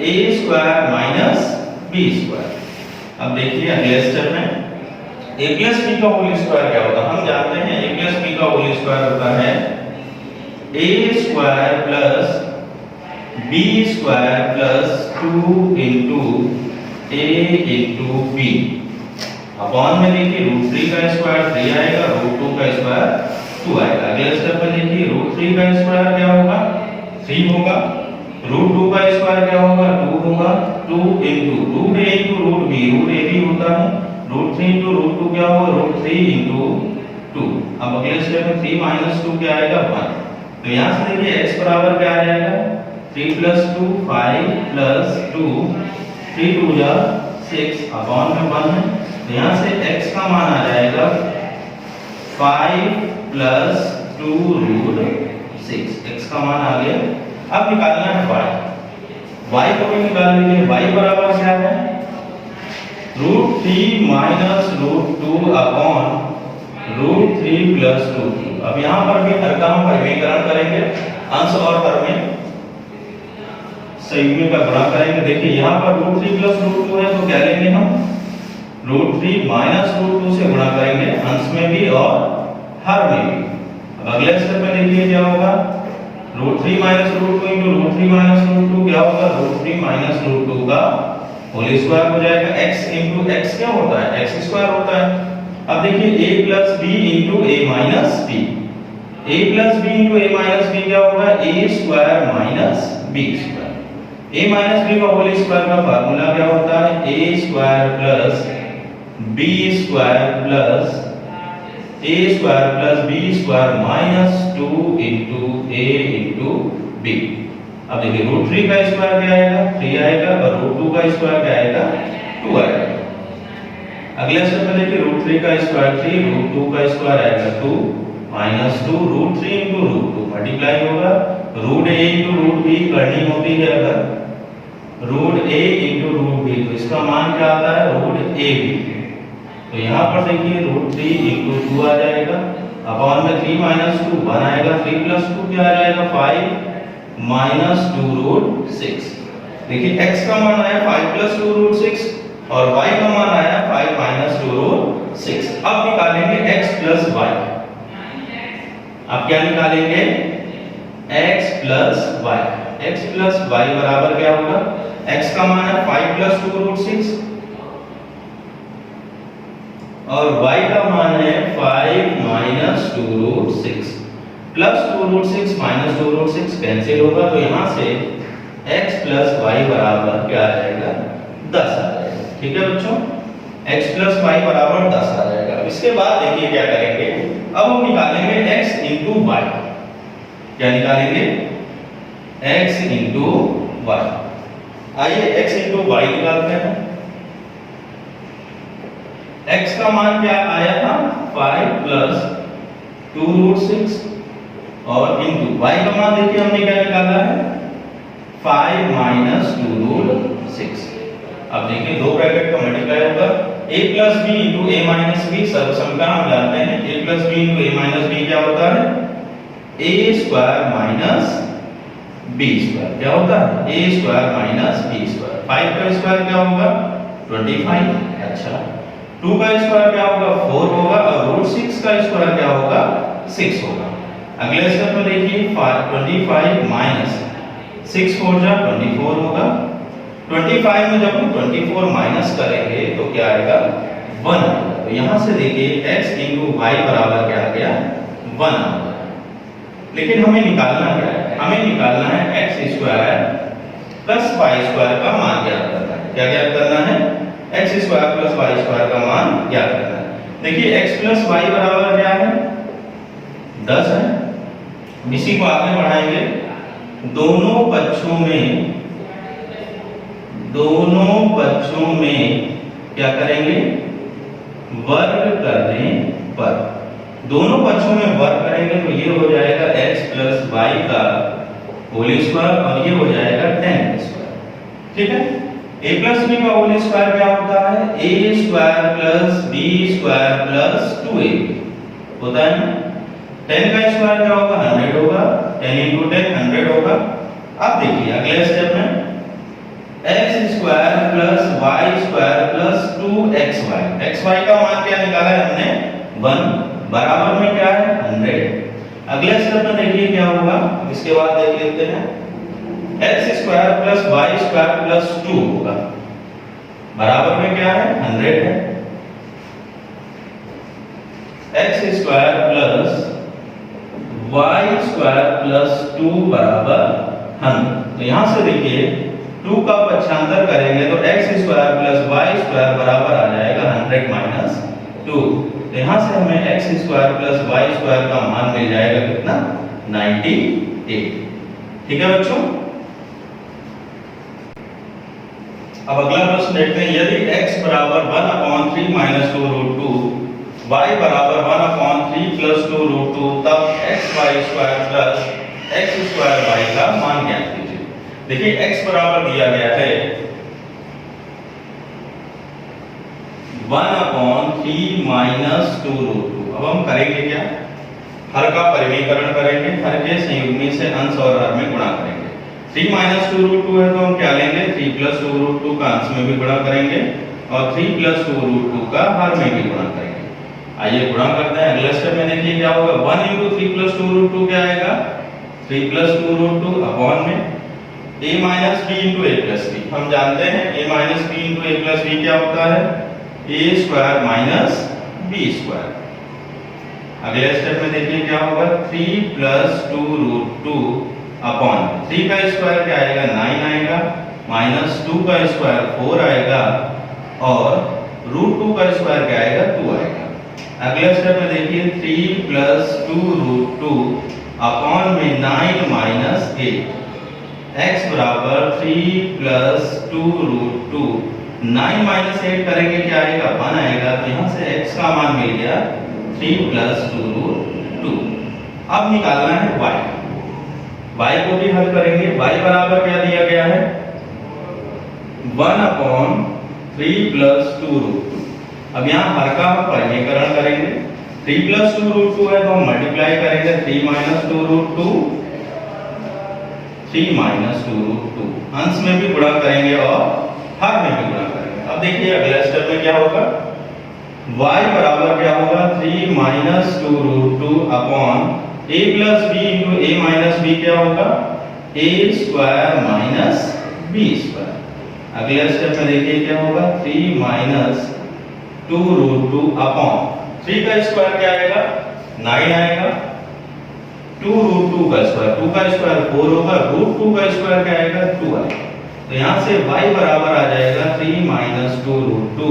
a² - b²। अब देखिए अगले स्टेप में a + b का होल स्क्वायर क्या होता है, हम जानते हैं a + b का होल स्क्वायर होता है a² + b² + 2 into a into b। Upon में देखिए √3 का स्क्वायर 3 आएगा, √2 का स्क्वायर 2 आएगा। अगले स्टेप में देखिए √3 का स्क्वायर क्या होगा, 3 होगा, √2 का स्क्वायर क्या होगा, 2 होगा, 2 into √a into √b, √a भी होता है, √3 इंटू √2 क्या होगा, √3 इंटू 2। अब अगले स्टेप में 3 - 2 क्या आएगा, 1। तो यहाँ से देखिए x बराबर क्या आ जाएगा, 3 + 2 5 + 2 3 × 2 = 6 अपॉन में 1 है। तो यहाँ से x का मान आ जाएगा 5 + 2 √6। x का मान आ गया। अब निकालना है y को भी निकाल लीजिए। y बराबर क्या है, √3 - √2 अपॉन √3 + √2। अब यहाँ पर भी हर का हम परिमेयकरण करेंगे, अंश और हर में संयुग्मी का गुणा करेंगे। देखिए यहाँ पर √3 + √2 है तो क्या लेंगे हम, √3 - √2 से गुणा करेंगे, अंश में भी और हर में भी। अब अगले स्टेप में देखिए क्या होगा, √3 - √2 इंटू √3 - √2 क्या होगा, √3 - √2 का होल स्क्वायर हो जाएगा। x इंटू x क्या होता है, x² होता है। अब देखिए a + b into a - b, a + b into a - b क्या होगा, a² - b²। a - b का होल स्क्वायर का फार्मूला क्या होता है, a² + b² + a² + b² - 2 into a into b। अब देखिए √3 का स्क्वायर क्या आएगा, 3 आएगा, और √2 का स्क्वायर क्या आएगा, 2 आएगा। अगले स्टेप में देखिए √3 का स्क्वायर 3, √2 का स्क्वायर आएगा 2 - 2 √3 इंटू √2 मल्टीप्लाई होगा, √a इंटू √b करनी होती है अगर √a इंटू √b, तो इसका मान क्या आता है, √ab। तो यहाँ पर देखिए √3 इंटू 2 आ जाएगा, अपॉन में 3 - 2 1 आएगा, 3 + 2 क्या आ जाएगा, 5 - 2 √6। देखिए x का मान आया 5 + 2 √6, और y का मान आया 5 माइनस 2 रूट 6। अब निकालेंगे x प्लस y। अब क्या निकालेंगे? x प्लस y। x प्लस y बराबर क्या होगा? x का मान है 5 प्लस 2 रूट 6 और y का मान है 5 minus 2 root 6 plus 2 root 6 minus 2 root 6 cancel होगा, तो यहाँ से x प्लस y बराबर क्या आ जाएगा? 10 आ जाएगा। ठीक है बच्चों, x प्लस y बराबर 10 आ जाएगा। इसके बाद देखिए क्या करेंगे, अब हम निकालेंगे x इंटू y। क्या निकालेंगे? x into y। आइए x इंटू y निकालते हैं। x का मान क्या आया था? 5 प्लस 2 रूट 6 और इंटू y का मान देखिए हमने क्या निकाला है? 5 माइनस 2 रूट 6। अब देखिए दो ब्रैकेट का मल्टीप्लाई होगा, a plus b into a minus b। सर्वसम का हम जानते हैं a plus b into a minus b क्या होता है? a square minus b square. क्या होता है? a square minus b square. 5 का स्क्वायर क्या होगा? 25। अच्छा, 2 का स्क्वायर क्या होगा? 4 होगा और रूट 6 का स्क्वायर क्या होगा? 6 होगा। अगले स्टेप में देखिए 25 माइनस 6 4 जा 24 होगा। 25 में जब हम 24 माइनस करेंगे तो क्या आएगा? 1 आएगा। तो यहाँ से देखिए x इंटू y बराबर क्या आ गया? 1 आ गया। लेकिन हमें निकालना क्या है? हमें निकालना है x square plus y square का मान ज्ञात करना है। क्या ज्ञात करना है? x square plus y square का मान ज्ञात करना है। देखिए x प्लस y बराबर क्या है? 10 है। इसी को आगे बढ़ाएंगे, दोनों पक्षों में क्या करेंगे? वर्ग करने पर। दोनों पक्षों में वर्ग करेंगे तो ये हो जाएगा x प्लस y का होल स्क्वायर और ये हो जाएगा 10 स्क्वायर। ठीक है, a प्लस b का होल स्क्वायर क्या होता है? a square plus b square plus 2ab होता है ना। 10 का स्क्वायर क्या होगा? 100 होगा। 10 इंटू 10 100 होगा। अब देखिए अगले स्टेप में x square plus y square plus 2xy। xy का मान क्या निकाला है हमने? 1 बराबर में क्या है? 100। अगले स्टेप में देखिए क्या होगा, इसके बाद देख लेते हैं। x square plus y square plus 2 होगा, बराबर में क्या है? 100 है। x square plus y square plus 2 बराबर 100। तो यहां से देखिए 2 का पक्षांतर करेंगे तो x square plus y square बराबर आ जाएगा 100 माइनस 2। तो यहां से हमें x square plus y square का मान मिल जाएगा कितना? 98। ठीक है बच्चों, अब अगला प्रश्न देखते हैं। यदि x बराबर 1/3 माइनस 2 रूट 2, y बराबर 1/3 प्लस 2 रूट 2, तब xy square plus x square y का मान ज्ञात कीजिए। देखिए x बराबर दिया गया है 1/3 माइनस 2 रूट 2। अब हम करेंगे क्या? हर का परिमीकरण करेंगे, हर के संयुग्मी से अंश और हर में गुणा करेंगे। 3 माइनस 2 रूट 2 है तो हम क्या लेंगे? 3 प्लस 2 रूट 2 का अंश में भी गुणा करेंगे और 3 प्लस 2 रूट 2 का हर में भी गुणा करेंगे। आइए गुणा करते हैं। अगले स्टेप में देखिए क्या होगा? 1 इंटू 3 प्लस 2 रूट 2 क्या आएगा? 3 प्लस 2 रूट 2 अपॉन में a minus b into a plus b। हम जानते हैं a minus b into a plus b क्या होता है? a square minus b square. अगले स्टेप में देखिए क्या होगा? 3 प्लस 2 रूट 2 अपॉन 3 का स्क्वायर क्या आएगा? 9 आएगा, माइनस 2 का स्क्वायर 4 आएगा और रूट 2 का स्क्वायर क्या आएगा? 2 आएगा। अगले स्टेप में देखिए 3 प्लस 2 रूट 2 अपॉन में 9 माइनस 8। x बराबर 3 प्लस 2 रूट 2, 9 माइनस 8 करेंगे क्या आएगा? 1 आएगा। तो यहाँ से x का मान मिल गया 3 प्लस 2 रूट 2। अब निकालना है y। y को भी हल करेंगे। y बराबर क्या दिया गया है? 1/3 प्लस 2 रूट 2। अब यहाँ हर का हम परिमीकरण करेंगे। 3 प्लस 2 रूट 2 है तो हम मल्टीप्लाई करेंगे 3 माइनस 2 रूट 2, 3 माइनस 2 रूट 2। अंश में भी गुणा करेंगे और हर में भी गुणा करेंगे। अब देखिए अगला स्टेप में क्या होगा, y बराबर क्या होगा 3 minus 2 root 2 upon a plus b into a minus b क्या होगा a square minus b square. अगले स्टेप में देखिए क्या होगा 3 माइनस 2 रूट 2 अपॉन 3 का स्क्वायर क्या आएगा 9 आएगा, 2 रूट 2 का स्क्वायर 2 का स्क्वायर 4 होगा, रूट 2 का स्क्वायर क्या आएगा 2 आएगा। तो यहाँ से y बराबर आ जाएगा 3 minus 2 root 2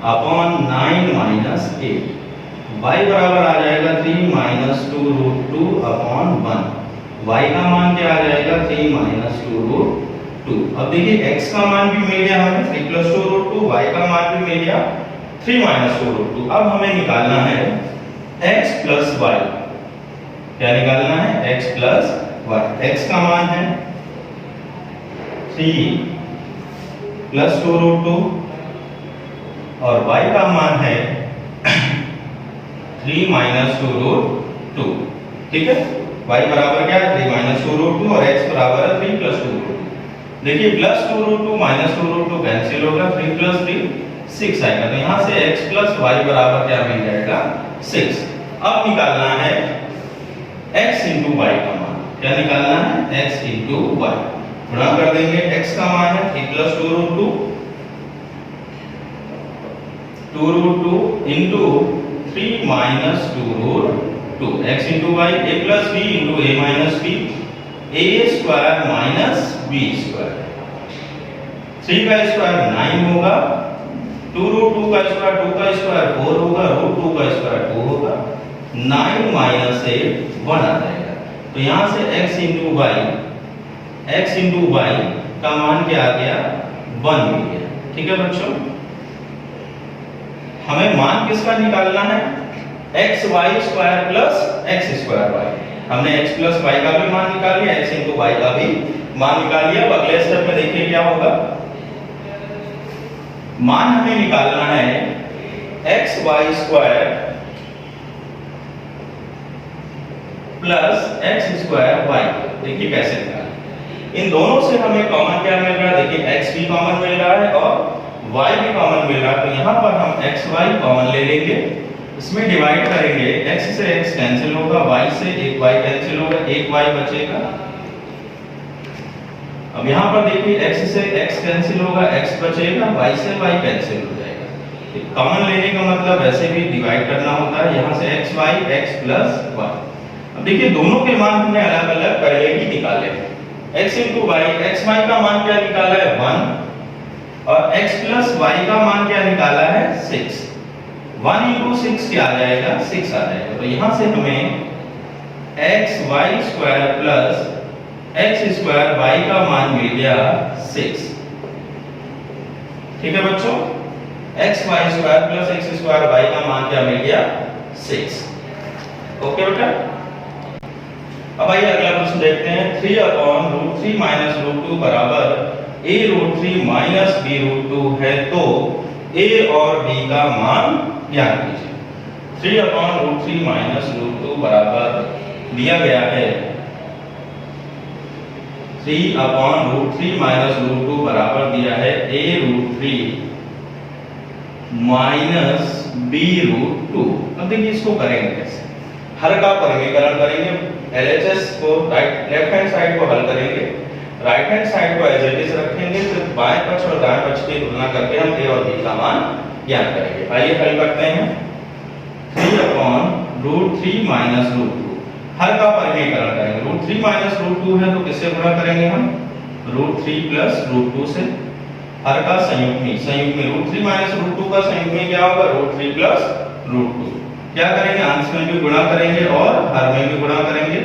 upon 9 minus 8। y बराबर आ जाएगा 3 माइनस 2 रूट 2 अपॉन 1। y का मान क्या आ जाएगा 3 माइनस 2 रूट 2। अब देखिए x का मान भी मिल गया हमें 3 प्लस 2 रूट 2, y का मान भी मिल गया 3 माइनस 2 रूट 2। अब हमें निकालना है x प्लस y। क्या निकालना है x प्लस y। x का मान है 3 प्लस 2 रूट 2 और y का मान है 3 माइनस 2 रूट 2। ठीक है, y बराबर क्या है 3 माइनस 2 रूट 2 और x बराबर है 3 प्लस 2 रूट 2। देखिए plus 2 root 2 minus 2 root 2 cancel होगा, 3 प्लस 3 6 आएगा। तो यहाँ से x प्लस y बराबर क्या मिल जाएगा 6। अब निकालना है x इंटू वाई का मान। क्या निकालना है x इंटू वाई। गुणा कर देंगे, x का मान है 3 plus 2 root 2 root 2 into 3 minus 2 root 2 x into y a plus b into a minus b a square minus b square. 3 का स्क्वायर 9 होगा, 2 रूट 2 का स्क्वायर 2 का स्क्वायर 4 होगा, रूट 2 का स्क्वायर 2 होगा, 9 माइनस 8 1 आ जाएगा। तो यहाँ से x इंटू वाई का मान क्या आ गया 1 मिल गया। ठीक है बच्चों, हमें मान किसका निकालना है x y square plus x square y. हमने x प्लस y का भी मान निकाल लिया, x इंटू वाई का भी मान निकाल लिया। अब अगले स्टेप में देखिए क्या होगा, मान हमें निकालना है x y square plus x square y. देखिए कैसे निकालें, इन दोनों से हमें कॉमन क्या मिल रहा है, देखिए x भी कॉमन मिल रहा है और y भी कॉमन मिल रहा है। तो यहाँ पर हम x y कॉमन ले लेंगे, इसमें डिवाइड करेंगे, x से x कैंसिल होगा, y से एक y कैंसिल होगा, एक y बचेगा। अब यहाँ पर देखिए x से x कैंसिल होगा, x बचेगा, y से y कैंसिल हो जाएगा। कॉमन लेने का मतलब ऐसे भी डिवाइड करना होता है, यहाँ से x y x प्लस y। अब देखिए दोनों के मान हमने अलग अलग पहले ही निकाले, x into y, x y का मान क्या निकाला है 1 और x प्लस y का मान क्या निकाला है 6। 1 इंटू 6 क्या आ जाएगा 6 आ जाएगा। तो यहाँ से हमें x y square plus x square y का मान मिल गया 6। ठीक है बच्चों, x y square plus x square y का मान क्या मिल गया 6। ओके बेटा, अब आइए अगला प्रश्न देखते हैं। 3 अपॉन रूट 3 माइनस रूट 2 बराबर a root 3 minus b root 2 है, तो a और b का मान ज्ञात कीजिए। 3 अपॉन रूट 3 माइनस रूट 2 बराबर दिया गया है 3 अपॉन रूट 3 माइनस रूट 2 बराबर दिया है a root 3 minus b root 2। अब देखिए इसको करेंगे कैसे, हर का परिमीकरण करेंगे, LHS को राइट लेफ्ट हैंड साइड को हल करेंगे, राइट हैंड साइड को एज इट इज रखेंगे, फिर बाएं पक्ष और दाएं पक्ष की तुलना करके हम a और b का मान ज्ञात करेंगे। आइए हल करते हैं। 3 अपॉन रूट 3 माइनस रूट 2, हर का परिमीकरण करेंगे। रूट 3 माइनस रूट 2 है तो किससे गुणा करेंगे हम, रूट 3 प्लस रूट 2 से। हर का संयुग्मी, रूट 3 माइनस रूट 2 का संयुग्मी क्या होगा रूट 3 प्लस रूट 2। क्या करेंगे, अंश में भी गुणा करेंगे और हर में भी गुणा करेंगे।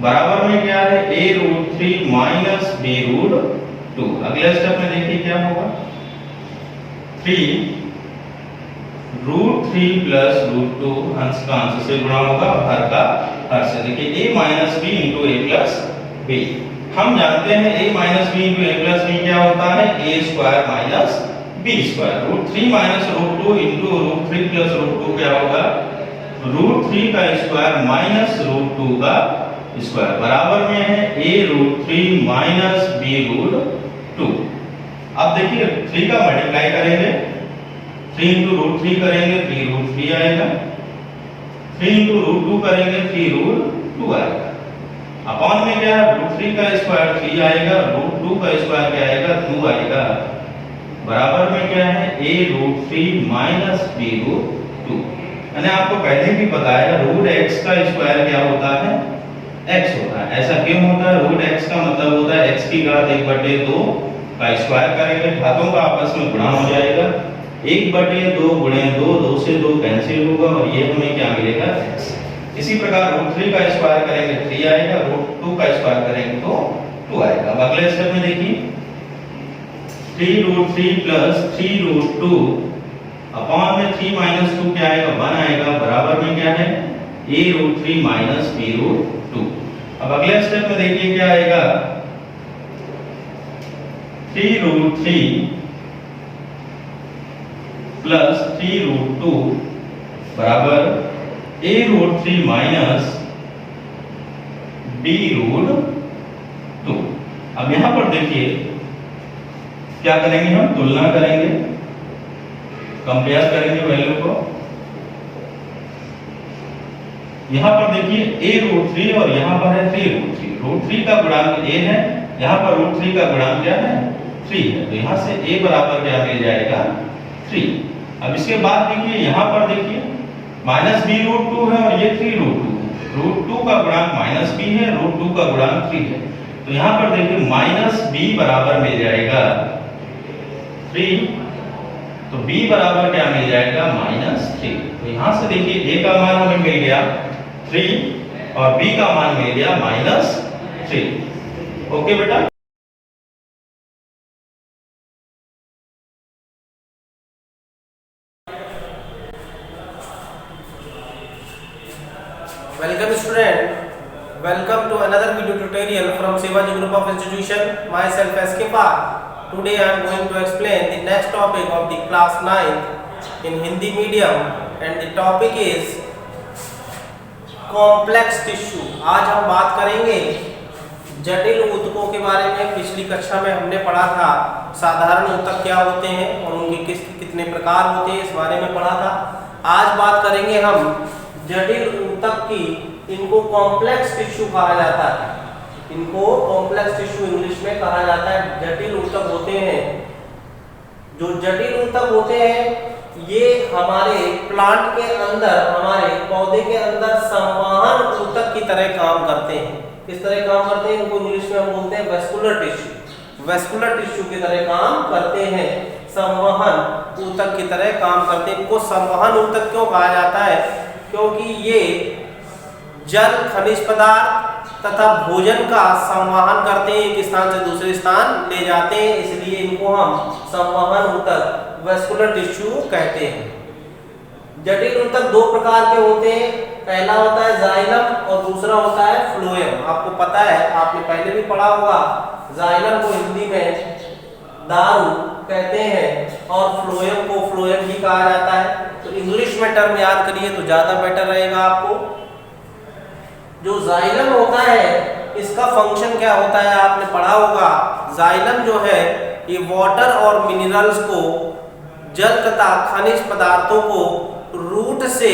बराबर में क्या है a root 3 minus b root 2। अगले स्टेप में देखिए क्या होगा, 3 रूट 3 प्लस रूट 2 अंश का अंश से गुणा होगा और हर का हर से। देखिए a minus b into a plus b। हम जानते हैं a minus b into a plus b क्या होता है a square minus b square. Root 3 minus root 2 into root 3 plus root 2 क्या होगा रूट 3 का स्क्वायर माइनस रूट 2 का स्क्वायर। बराबर में है a root 3 minus b root 2। अब देखिए 3 का मल्टीप्लाई करेंगे, 3 इंटू रूट 3 करेंगे 3 रूट 3 आएगा, 3 इंटू रूट 2 करेंगे 3 रूट 2 आएगा। अपॉन में क्या है, रूट 3 का स्क्वायर 3 आएगा, रूट 2 का स्क्वायर क्या आएगा 2 आएगा, बराबर में क्या है a root 3 minus b root 2। मैंने आपको पहले भी बताया रूट x का स्क्वायर क्या होता है, x होता है। ऐसा क्यों होता है, रूट x का मतलब होता है x की घात 1/2 का स्क्वायर करेंगे, घातों का आपस में गुणा हो जाएगा, 1/2 गुणे 2, 2 से 2 कैंसिल होगा और ये हमें क्या मिलेगा x। इसी प्रकार रूट 3 का स्क्वायर करेंगे 3 आएगा, रूट 2 का स्क्वायर करेंगे तो 2 आएगा। अब अगले स्टेप में देखिए 3 रूट 3 प्लस 3 रूट 2 अपॉन में 3 माइनस 2 क्या आएगा 1 आएगा, बराबर में क्या है a root 3 minus b root 2। अब अगले स्टेप में देखिए क्या आएगा 3 रूट 3 प्लस 3 रूट 2 बराबर a root 3 minus b root 2। अब यहां पर देखिए क्या करेंगे, हम तुलना करेंगे, कंपेयर करेंगे वैल्यू को। यहां पर देखिए a रूट 3 और यहां पर है 3 रूट 3। रूट 3 का गुणांक a है, यहां पर रूट 3 का गुणांक क्या है 3 है, तो यहां से a बराबर क्या मिल जाएगा 3। अब इसके बाद देखिए यहां पर देखिए माइनस b रूट 2 है और ये 3 रूट 2 है, रूट 2 का गुणांक माइनस b है, रूट 2 का गुणांक 3 है, तो यहां पर देखिए माइनस b बराबर मिल जाएगा 3, तो b बराबर क्या मिल जाएगा -3। तो यहां से देखिए a का मान हमें मिल गया 3 और b का मान मिल गया -3। ओके बेटा। Welcome student, welcome to another video tutorial from Shivaji Group of Institution. Myself S.K. Park. Today I am going to explain the next topic of the class 9 in Hindi medium and the topic is complex tissue. आज हम बात करेंगे जटिल ऊतकों के बारे में। पिछली कक्षा में हमने पढ़ा था साधारण ऊतक क्या होते हैं और उनके कितने प्रकार होते हैं, इस बारे में पढ़ा था। आज बात करेंगे हम जटिल ऊतक की, इनको कॉम्प्लेक्स टिश्यू कहा जाता है, इनको कॉम्प्लेक्स टिश्यू इंग्लिश में कहा जाता है। जटिल ऊतक होते हैं, जो जटिल ऊतक होते हैं ये हमारे प्लांट के अंदर, हमारे पौधे के अंदर संवहन ऊतक की तरह काम करते हैं। किस तरह काम करते हैं, इनको इंग्लिश में हम बोलते हैं वेस्कुलर टिश्यू। वेस्कुलर टिश्यू की तरह काम करते हैं, संवहन ऊतक की तरह काम करते हैं। इनको संवहन ऊतक क्यों कहा जाता है, क्योंकि ये जल, खनिज पदार्थ तथा भोजन का संवहन करते हैं, एक स्थान से दूसरे स्थान ले जाते हैं, इसलिए इनको हम संवहन ऊतक, वेस्कुलर टिश्यू कहते हैं। जटिल ऊतक दो प्रकार के होते हैं, पहला होता है जाइलम और दूसरा होता है फ्लोएम। आपको पता है, आपने पहले भी पढ़ा होगा, जाइलम को हिंदी में दारू कहते हैं और फ्लोएम को फ्लोएम भी कहा जाता है। तो इंग्लिश में टर्म याद करिए तो ज्यादा बेटर रहेगा आपको। जो जाइलम होता है इसका फंक्शन क्या होता है आपने पढ़ा होगा। जाइलम जो है ये वाटर और मिनरल्स को, जल तथा खनिज पदार्थों को रूट से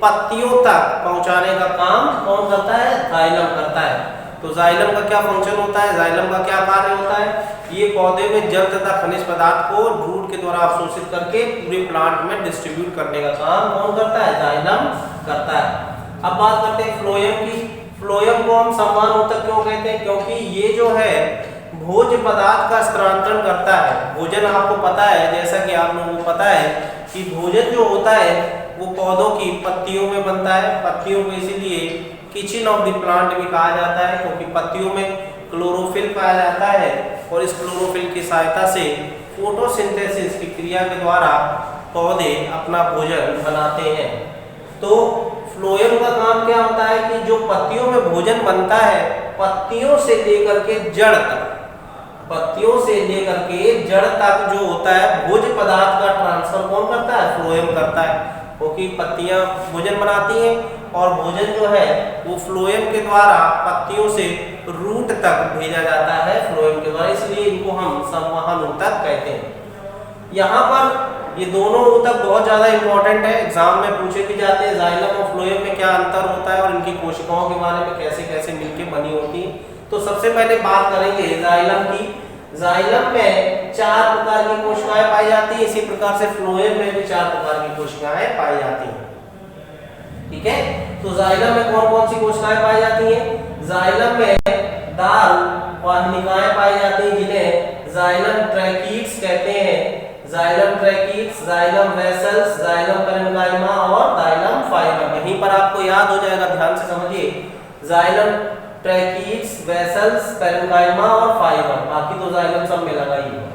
पत्तियों तक पहुंचाने का काम कौन करता है, जाइलम करता है। तो जाइलम का क्या फंक्शन होता है, जाइलम का क्या कार्य होता है, ये पौधे में जल तथा खनिज पदार्थ को रूट के द्वारा अवशोषित करके पूरे प्लांट में डिस्ट्रीब्यूट करने का काम कौन करता है, जाइलम करता है। अब बात करते हैं फ्लोएम की। फ्लोएम को हम संवहन ऊतक क्यों कहते हैं, क्योंकि ये जो है भोज्य पदार्थ का स्थानांतरण करता है। भोजन आपको पता है, जैसा कि आप लोगों को पता है कि भोजन जो होता है वो पौधों की पत्तियों में बनता है। पत्तियों को इसीलिए किचन ऑफ द प्लांट भी कहा जाता है, क्योंकि पत्तियों में क्लोरोफिल पाया जाता है और इस क्लोरोफिल की सहायता से फोटोसिंथेसिस की क्रिया के द्वारा पौधे अपना भोजन बनाते हैं। तो फ्लोएम का काम क्या होता है कि जो पत्तियों में भोजन बनता है, पत्तियों से लेकर के जड़ तक, पत्तियों से लेकर के जड़ तक जो होता है भोज्य पदार्थ का ट्रांसफर कौन करता है, फ्लोएम करता है। क्योंकि पत्तियां भोजन बनाती हैं और भोजन जो है वो फ्लोएम के द्वारा पत्तियों से रूट तक भेजा जाता है फ्लोएम के द्वारा, इसलिए इनको हम संवहन ऊतक कहते हैं। यहाँ पर ये दोनों ऊतक बहुत ज़्यादा इंपॉर्टेंट है, एग्जाम में पूछे भी जाते हैं जाइलम और फ्लोएम में क्या अंतर होता है और इनकी कोशिकाओं के बारे में कैसे कैसे मिलकर बनी होती है। तो सबसे पहले बात करेंगे जाइलम की। जाइलम में 4 प्रकार की कोशिकाएं पाई जाती हैं, इसी प्रकार से फ्लोएम में भी 4 प्रकार की कोशिकाएं पाई जाती हैं। ठीक है, तो जाइलम में कौन कौन सी कोशिकाएं पाई जाती हैं? जाइलम में दाल वाहिनिकाएं पाई जाती हैं जिन्हें जाइलम ट्रैकीट्स कहते हैं। Xylem tracheids, xylem vessels, xylem parenchyma और जाइलम फाइबर। यहीं पर आपको याद हो जाएगा, ध्यान से समझिए। जाइलम ट्रैकीट्स, वेसल्स, पैरेन्काइमा और फाइबर, बाकी तो जाइलम सब में लगा ही है।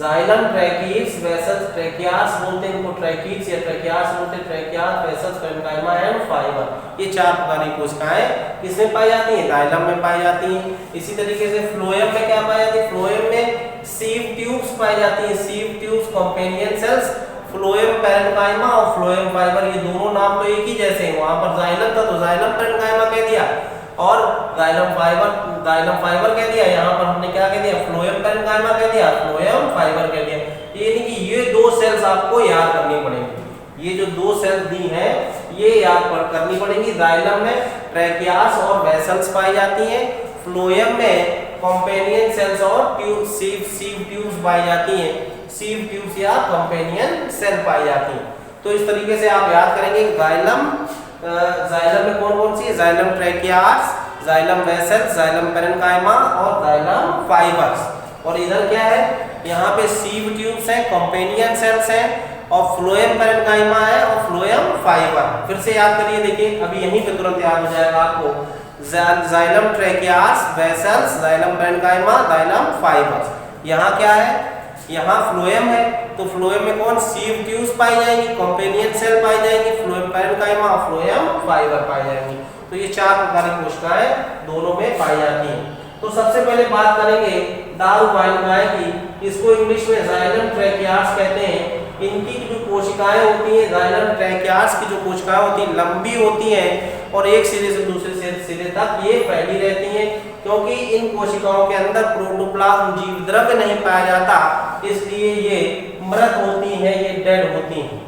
जाइलम ट्रैकीट्स, वेसल्स, ट्रैकियास बोलते हैं इनको, ट्रैकीट्स या ट्रैकियास बोलते हैं, ट्रैकियास, वेसल्स, पैरेन्काइमा एंड फाइबर। ये 4 प्रकार की कोशिकाएं किसमें पाई जाती हैं? जाइलम में पाई जाती हैं। इसी तरीके से फ्लोएम में क्या पाई जाती है? फ्लोएम में सीव ट्यूब्स पाई जाती हैं, sieve tubes, companion cells. Phloem parenchyma और फ्लोएम फाइबर, ये दोनों नाम तो एक ही जैसे हैं। वहां पर जाइलम था तो जाइलम पैरेन्काइमा कह दिया और जाइलम फाइबर कह दिया। यहाँ पर हमने क्या कह दिया? फ्लोएम पैरेन्काइमा कह दिया, फ्लोएम फाइबर कह दिया। यानी कि ये 2 सेल्स आपको याद करनी पड़ेंगी। ये जो 2 सेल्स दी हैं ये याद करनी पड़ेंगी। जाइलम में ट्रैकियास और वेसल्स पाई जाती हैं, फ्लोएम में कंपेनियन सेल्स और सीव ट्यूब्स पाई जाती हैं, सीव ट्यूब्स या कंपेनियन सेल पाई जाती हैं। तो इस तरीके से आप याद करेंगे जाइलम में कौन कौन सी है? Xylem tracheids, xylem vessels, xylem parenchyma और जाइलम फाइबर्स। और इधर क्या है? यहाँ पे सीव ट्यूब्स हैं, कंपेनियन सेल्स हैं और फ्लोएम पैरेन्काइमा है और फ्लोएम फाइबर। फिर से याद करिए, देखिए अभी यहीं पे तुरंत याद हो जाएगा आपको। Xylem tracheids, vessels, xylem parenchyma, xylem fibers. यहाँ क्या है? यहाँ फ्लोएम है तो फ्लोएम में कौन? सीव ट्यूब्स पाई जाएंगी, कंपेनियन सेल पाई जाएंगी, फ्लोएम पैरेन्काइमा और फ्लोएम फाइबर पाई जाएंगी। तो ये 4 प्रकार की कोशिकाएं दोनों में पाई जाती हैं। तो सबसे पहले बात करेंगे दाल वाहिनिकाएं की। इसको इंग्लिश में जाइलम ट्रैकियास कहते हैं। इनकी जो कोशिकाएं होती हैं, जाइलम ट्रैकियास की जो कोशिकाएं होती हैं लंबी होती हैं और एक सिरे से दूसरे सिरे तक ये फैली रहती हैं, क्योंकि इन कोशिकाओं के अंदर प्रोटोप्लाज्म जीव द्रव्य नहीं पाया जाता, इसलिए ये मृत होती हैं, ये डेड होती हैं।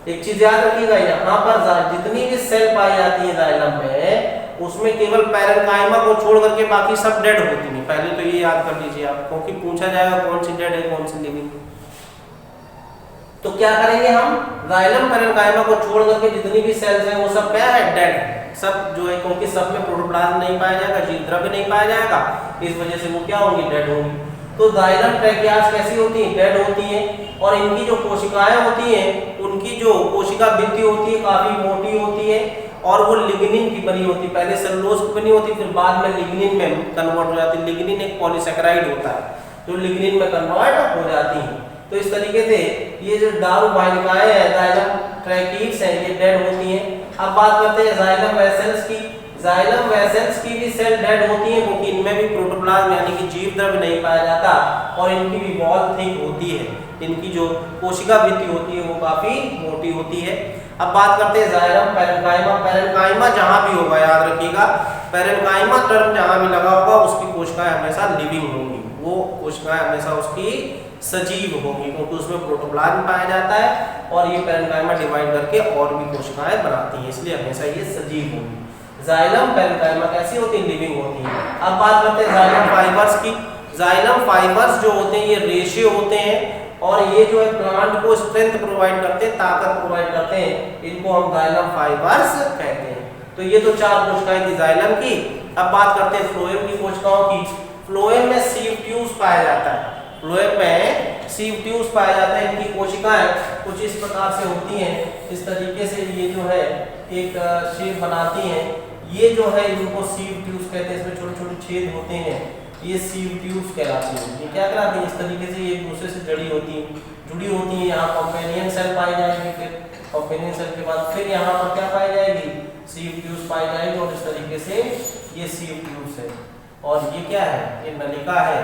एक चीज याद रखिएगा, यहाँ पर जितनी भी सेल पाई जाती है जाइलम में, उसमें केवल पैरेन्काइमा को छोड़ करके बाकी सब डेड होती हैं। पहले तो ये याद कर लीजिए आप, क्योंकि पूछा जाएगा कौन सी डेड है कौन सी लिविंग है। तो क्या करेंगे हम? जाइलम पैरेन्काइमा को छोड़ करके जितनी भी सेल्स हैं वो सब क्या है? डेड है सब जो है, क्योंकि सब में प्रोटोप्लाज्म नहीं पाया जाएगा, जीव द्रव्य नहीं पाया जाएगा, इस वजह से वो क्या होंगी? डेड होंगी। तो जाइलम ट्रैकियास कैसी होती है? डेड होती है। और इनकी जो कोशिकाएं होती हैं, उनकी जो कोशिका भित्ति होती है काफी मोटी होती है और वो लिग्निन की बनी होती है। पहले सेलुलोज की बनी होती है, फिर बाद में लिग्निन में कन्वर्ट हो जाती है। लिग्निन एक पॉलीसैकेराइड होता है जो लिग्निन में कन्वर्ट हो जाती है। तो इस तरीके से ये जो दाल वाहिनिकाएं हैं, जाइलम ट्रैकीट्स हैं, ये डेड होती हैं। अब बात करते हैं जाइलम वेसल्स की। जाइलम वेसल्स की भी सेल डेड होती हैं, क्योंकि इनमें भी प्रोटोप्लाज्म यानी कि जीव द्रव्य नहीं पाया जाता और इनकी भी वॉल थिक होती है। इनकी जो कोशिका भित्ति होती है वो काफी मोटी होती है। अब बात करते हैं जाइलम पैरेन्काइमा। पैरेन्काइमा जहां भी होगा याद रखिएगा, पैरेन्काइमा टर्म जहां भी लगा होगा उसकी कोशिकाएं हमेशा लिविंग होंगी, वो कोशिकाएं हमेशा उसकी सजीव होगी, क्योंकि उसमें प्रोटोप्लाज्म पाया जाता है और ये पैरेन्काइमा डिवाइड करके और भी कोशिकाएं बनाती हैं, इसलिए हमेशा ये सजीव होगी। जाइलम पैरेन्काइमा कैसी होती है? लिविंग होती है। अब बात करते हैं जाइलम फाइबर्स की। जाइलम फाइबर्स जो होते हैं ये रेशे होते हैं और ये जो है प्लांट को स्ट्रेंथ प्रोवाइड करते हैं, ताकत प्रोवाइड करते हैं, इनको हम जाइलम फाइबर्स कहते हैं। तो ये तो 4 कोशिकाएं थी जाइलम की। अब बात करते हैं फ्लोएम की कोशिकाओं की। फ्लोएम में सीव ट्यूब्स पाया जाता है, फ्लोएम में सीव ट्यूब्स पाया जाता है। इनकी कोशिकाएं कुछ इस प्रकार से होती हैं, इस तरीके से ये जो है एक शेप बनाती हैं। ये जो है इनको सीव ट्यूब्स कहते हैं, इसमें छोटे छोटे छेद होते हैं, ये सीव ट्यूब्स कहलाती हैं। ये क्या कहलाती हैं? इस तरीके से ये एक दूसरे से जुड़ी होती हैं। यहाँ कंपेनियन सेल पाई जाएगी, फिर कंपेनियन सेल के बाद फिर यहाँ पर क्या पाई जाएगी? सीव ट्यूब्स पाई जाएगी और इस तरीके से ये सीव ट्यूब्स है। और ये क्या है? ये नलिका है।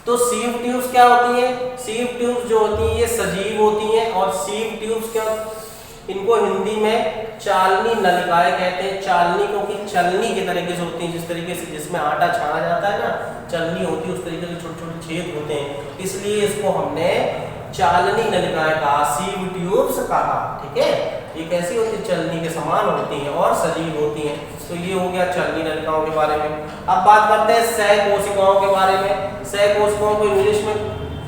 तो सीव ट्यूब्स क्या होती हैं? सीव ट्यूब्स जो होती हैं ये सजीव होती हैं और सीव ट्यूब्स क्या इनको हिंदी में चालनी नलिकाएं कहते हैं। चालनी क्योंकि चलनी के तरीके से होती है, जिस तरीके से जिसमें आटा छाना जाता है ना, चलनी होती है, उस तरीके से छोटे छोटे छेद होते हैं, इसलिए इसको हमने चालनी नलिकाएं कहा, सीव ट्यूब्स कहा। ठीक है, ये कैसी होती है? चलनी के समान होती हैं और सजीव होती हैं। तो ये हो गया चलनी नलिकाओं के बारे में। अब बात करते हैं सह कोशिकाओं के बारे में। सह कोशिकाओं को इंग्लिश में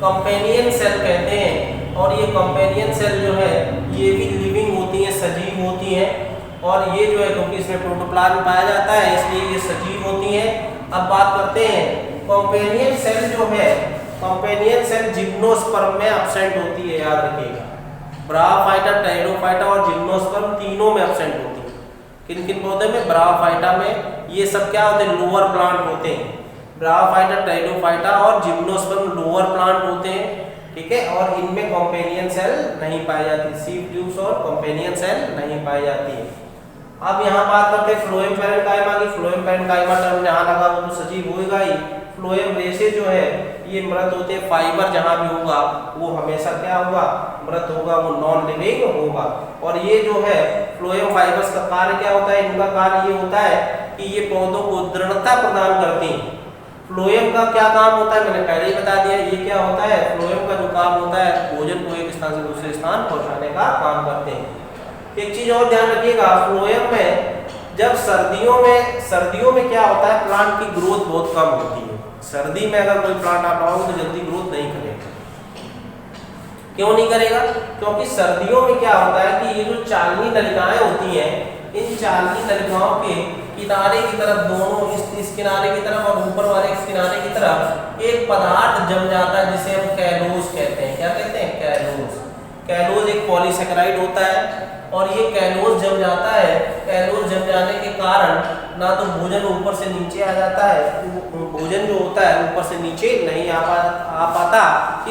कंपेनियन सेल कहते हैं, और ये कंपेनियन सेल जो है ये भी लिविंग होती हैं, सजीव होती हैं। और ये जो है क्योंकि इसमें प्रोटोप्लाज्म पाया जाता है इसलिए ये सजीव होती हैं। अब बात करते हैं कंपेनियन सेल जो है, कंपेनियन सेल जिम्नोस्पर्म में एब्सेंट होती है, याद रखिएगा। ब्रायोफाइटा, टेरिडोफाइटा और जिम्नोस्पर्म तीनों में एब्सेंट होती है। किन किन पौधे में? ब्रायोफाइटा में ये सब क्या होते हैं? लोअर प्लांट होते हैं। ब्रायोफाइटा, टेरिडोफाइटा और जिम्नोस्पर्म लोअर प्लांट होते हैं। ठीक है, और इनमें कंपेनियन सेल नहीं पाई जाती, सीव ट्यूब्स और कंपेनियन सेल नहीं पाई जाती है। अब यहाँ बात करते हैं फ्लोएम पैरेन्काइमा की। फ्लोएम पैरेन्काइमा टर्म यहाँ लगा वो तो सजीव होगा ही। फ्लोएम रेशे जो है ये मृत होते हैं। फाइबर जहाँ भी होगा वो हमेशा क्या होगा? मृत होगा, वो नॉन लिविंग होगा। और ये जो है फ्लोएम फाइबर्स का कार्य क्या होता है? इनका कार्य ये होता है कि ये पौधों को दृढ़ता प्रदान करती हैं। फ्लोएम का क्या काम होता है? मैंने पहले ही बता दिया। ये क्या होता है? फ्लोएम का जो काम होता है भोजन को एक स्थान से दूसरे स्थान पहुंचाने का काम करते हैं। एक चीज और ध्यान रखिएगा, फ्लोएम में जब सर्दियों में क्या होता है? प्लांट की ग्रोथ बहुत कम होती है। सर्दी में अगर कोई प्लांट आप लगाओगे तो जल्दी ग्रोथ नहीं करेगा। क्यों नहीं करेगा? क्योंकि सर्दियों में क्या होता है कि ये जो चालनी नलिकाएं होती हैं, इन चालनी नलिकाओं के किनारे की तरफ, दोनों इस किनारे की तरफ और ऊपर वाले इस किनारे की तरफ एक पदार्थ जम जाता है जिसे हम कैलोज कहते हैं। क्या कहते हैं? कैलोज। कैलोज एक पॉलीसेकेराइड होता है और ये कैलोज जम जाता है। कैलोज जम जाने के कारण ना तो भोजन ऊपर से नीचे आ जाता है, भोजन जो होता है ऊपर से नीचे नहीं आ पाता,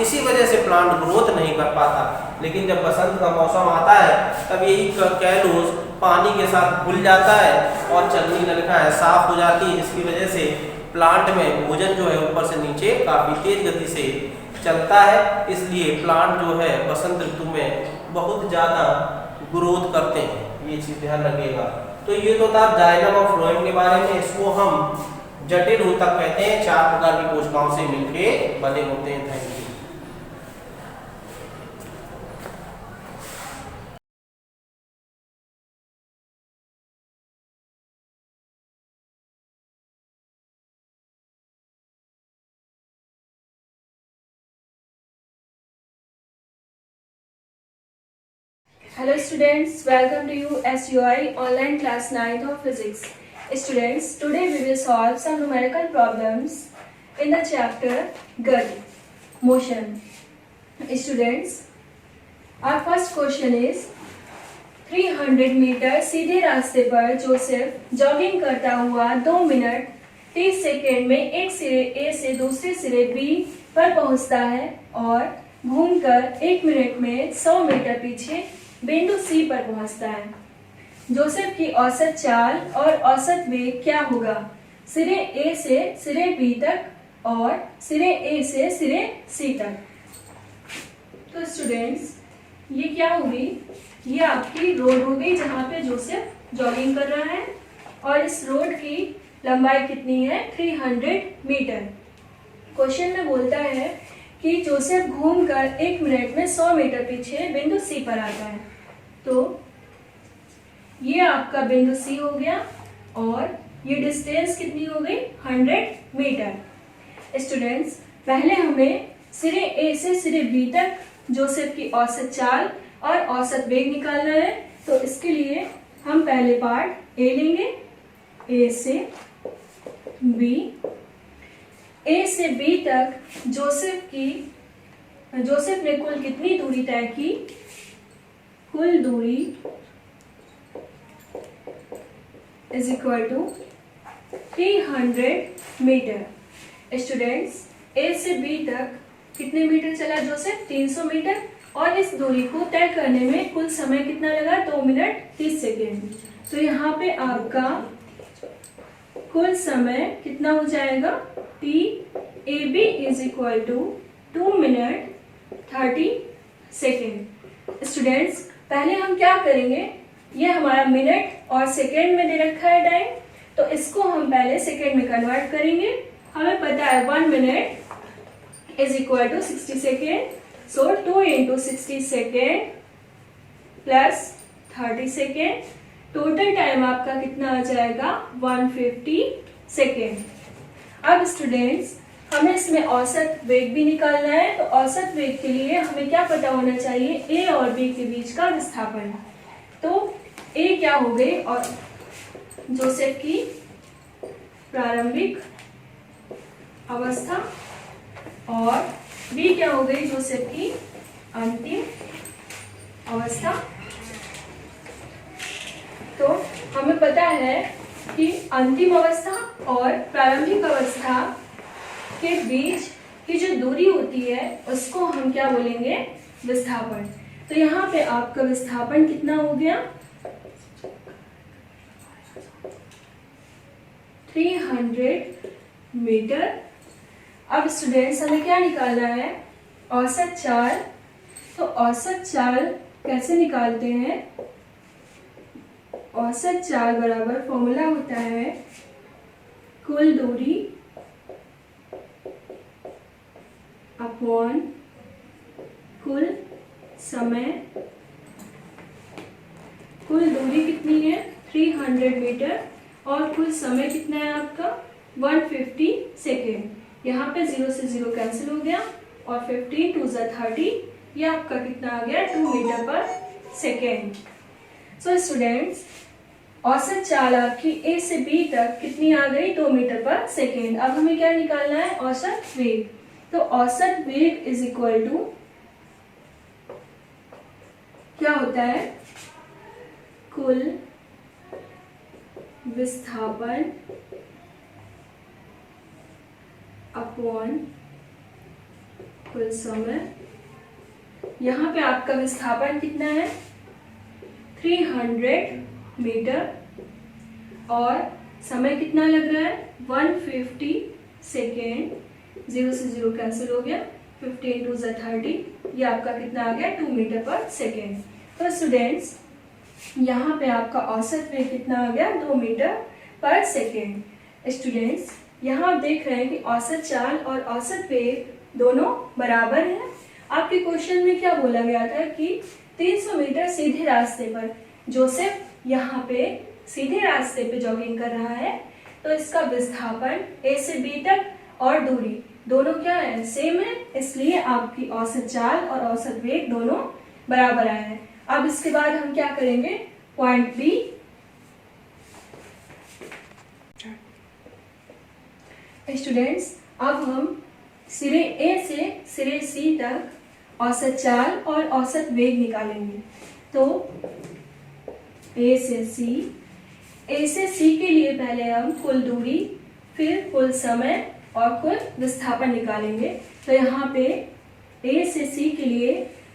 इसी वजह से प्लांट ग्रोथ नहीं कर पाता। लेकिन जब बसंत का मौसम आता है तब यही कैलोज पानी के साथ घुल जाता है और चलनी नलिकाएं साफ हो जाती है, जिसकी वजह से प्लांट में भोजन जो है ऊपर से नीचे काफी तेज गति से चलता है। इसलिए प्लांट जो है बसंत ऋतु में बहुत ज्यादा ग्रोथ करते हैं, ये चीज ध्यान रखिएगा। तो ये तो था जाइलम और फ्लोएम के बारे में। इसको हम जटिल ऊतक कहते हैं, 4 प्रकार की कोशिकाओं से मिलके बने होते हैं। Thank you. Hello students, welcome to you SUI online class 9th of physics. Students, today we will solve some numerical problems in the chapter Gati, motion. Students, our first question is 300 metre सीधे रास्ते पर Joseph jogging करता हुआ 2 minute 30 second में एक सिरे A से दूसरे सिरे B पर पहुंचता है और घूमकर 1 मिनट में 100 मीटर पीछे बिंदु C पर पहुंचता है। जोसेफ की औसत चाल और औसत वेग क्या होगा? सिरे A से सिरे B तक और सिरे A से सिरे C तक। तो स्टूडेंट्स, ये क्या होगी? ये आपकी रोड हो गई जहाँ पे जोसेफ जॉगिंग कर रहा है और इस रोड की लंबाई कितनी है? 300 मीटर। क्वेश्चन में बोलता है कि जोसेफ घूमकर 1 मिनट में 100 मीटर पीछे बिंदु C पर आता है। तो ये आपका बिंदु C हो गया और ये डिस्टेंस कितनी हो गई? 100 मीटर। स्टूडेंट्स, पहले हमें सिरे A से सिरे B तक जोसेफ की औसत चाल और औसत वेग निकालना है। तो इसके लिए हम पहले पार्ट A लेंगे, A से B। A से B तक जोसेफ ने कुल कितनी दूरी तय की? कुल दूरी is equal to 300 metre. Students, A से B तक कितने मीटर चला जोसेफ? 300 मीटर। और इस दूरी को तय करने में कुल समय कितना लगा? 2 मिनट 30 सेकेंड। तो यहाँ पे आपका कुल समय कितना हो जाएगा? TAB is equal to 2 minute 30 second. Students, पहले हम क्या करेंगे, ये हमारा मिनट और सेकेंड में दे रखा है टाइम, तो इसको हम पहले सेकेंड में कन्वर्ट करेंगे। हमें पता है 1 minute is equal to 60 second, so 2 into 60 second plus 30 second, total time आपका कितना आ जाएगा 150 सेकेंड। अब स्टूडेंट्स हमें इसमें औसत वेग भी निकालना है, तो औसत वेग के लिए हमें क्या पता होना चाहिए, ए और बी के बीच का विस्थापन। तो ए क्या हो गई और जोसेफ की प्रारंभिक अवस्था, और बी क्या हो गई जोसेफ की अंतिम अवस्था। तो हमें पता है कि अंतिम अवस्था और प्रारंभिक अवस्था के बीच की जो दूरी होती है उसको हम क्या बोलेंगे, विस्थापन। तो यहाँ पे आपका विस्थापन कितना हो गया 300 मीटर। अब स्टूडेंट्स हमें क्या निकालना है, औसत चाल। तो औसत चाल कैसे निकालते हैं, औसत चाल बराबर फॉर्मूला होता है कुल दूरी अपॉन कुल समय। कुल दूरी कितनी है 300 मीटर और कुल समय कितना है आपका 150 सेकेंड। यहाँ पे 0 से 0 कैंसिल हो गया और 15 2 30, ये आपका कितना आ गया 2 मीटर पर सेकेंड। सो स्टूडेंट्स औसत चाल आपकी ए से बी तक कितनी आ गई 2 मीटर पर सेकेंड। अब हमें क्या निकालना है, औसत वेग। तो औसत वेग इज इक्वल टू क्या होता है, कुल विस्थापन अपॉन कुल समय। यहाँ पे आपका विस्थापन कितना है 300 मीटर और समय कितना लग रहा है 150 सेकेंड। 0 से 0 कैंसिल हो गया, 15 2 30, ये आपका कितना आ गया 2 मीटर पर सेकेंड। तो स्टूडेंट्स यहाँ पे आपका औसत वेग कितना आ गया 2 मीटर पर सेकेंड। स्टूडेंट्स यहाँ आप देख रहे हैं कि औसत चाल और औसत वेग दोनों बराबर हैं। आपके क्वेश्चन में क्या बोला गया था कि 300 मीटर सीधे रास्ते पर जोसेफ यहाँ पे सीधे रास्ते पे जॉगिंग कर रहा है, तो इसका विस्थापन ए से बी तक और दूरी दोनों क्या है, सेम है, इसलिए आपकी औसत चाल और औसत वेग दोनों बराबर आए हैं। अब इसके बाद हम क्या करेंगे, पॉइंट बी। स्टूडेंट्स अब हम सिरे ए से सिरे सी तक औसत चाल और औसत वेग निकालेंगे। तो ए से सी के लिए पहले हम कुल दूरी, फिर कुल समय और कुल विस्थापन निकालेंगे। तो यहाँ पे ए से सी के लिए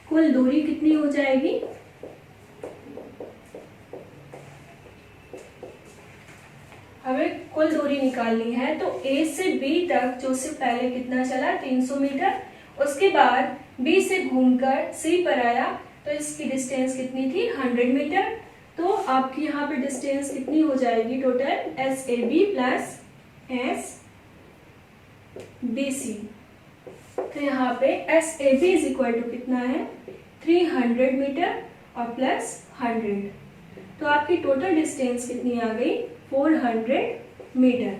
कुल दूरी कितनी हो जाएगी, हमें कुल दूरी निकालनी है। तो ए से बी तक जो से पहले कितना चला 300 मीटर, उसके बाद बी से घूमकर सी पर आया, तो इसकी डिस्टेंस कितनी थी 100 मीटर। तो आपकी यहाँ पे डिस्टेंस कितनी हो जाएगी total, S A B plus S B C. तो यहाँ पे S A B is equal to कितना है 300 मीटर और प्लस 100, तो आपकी टोटल डिस्टेंस कितनी आ गई 400 मीटर।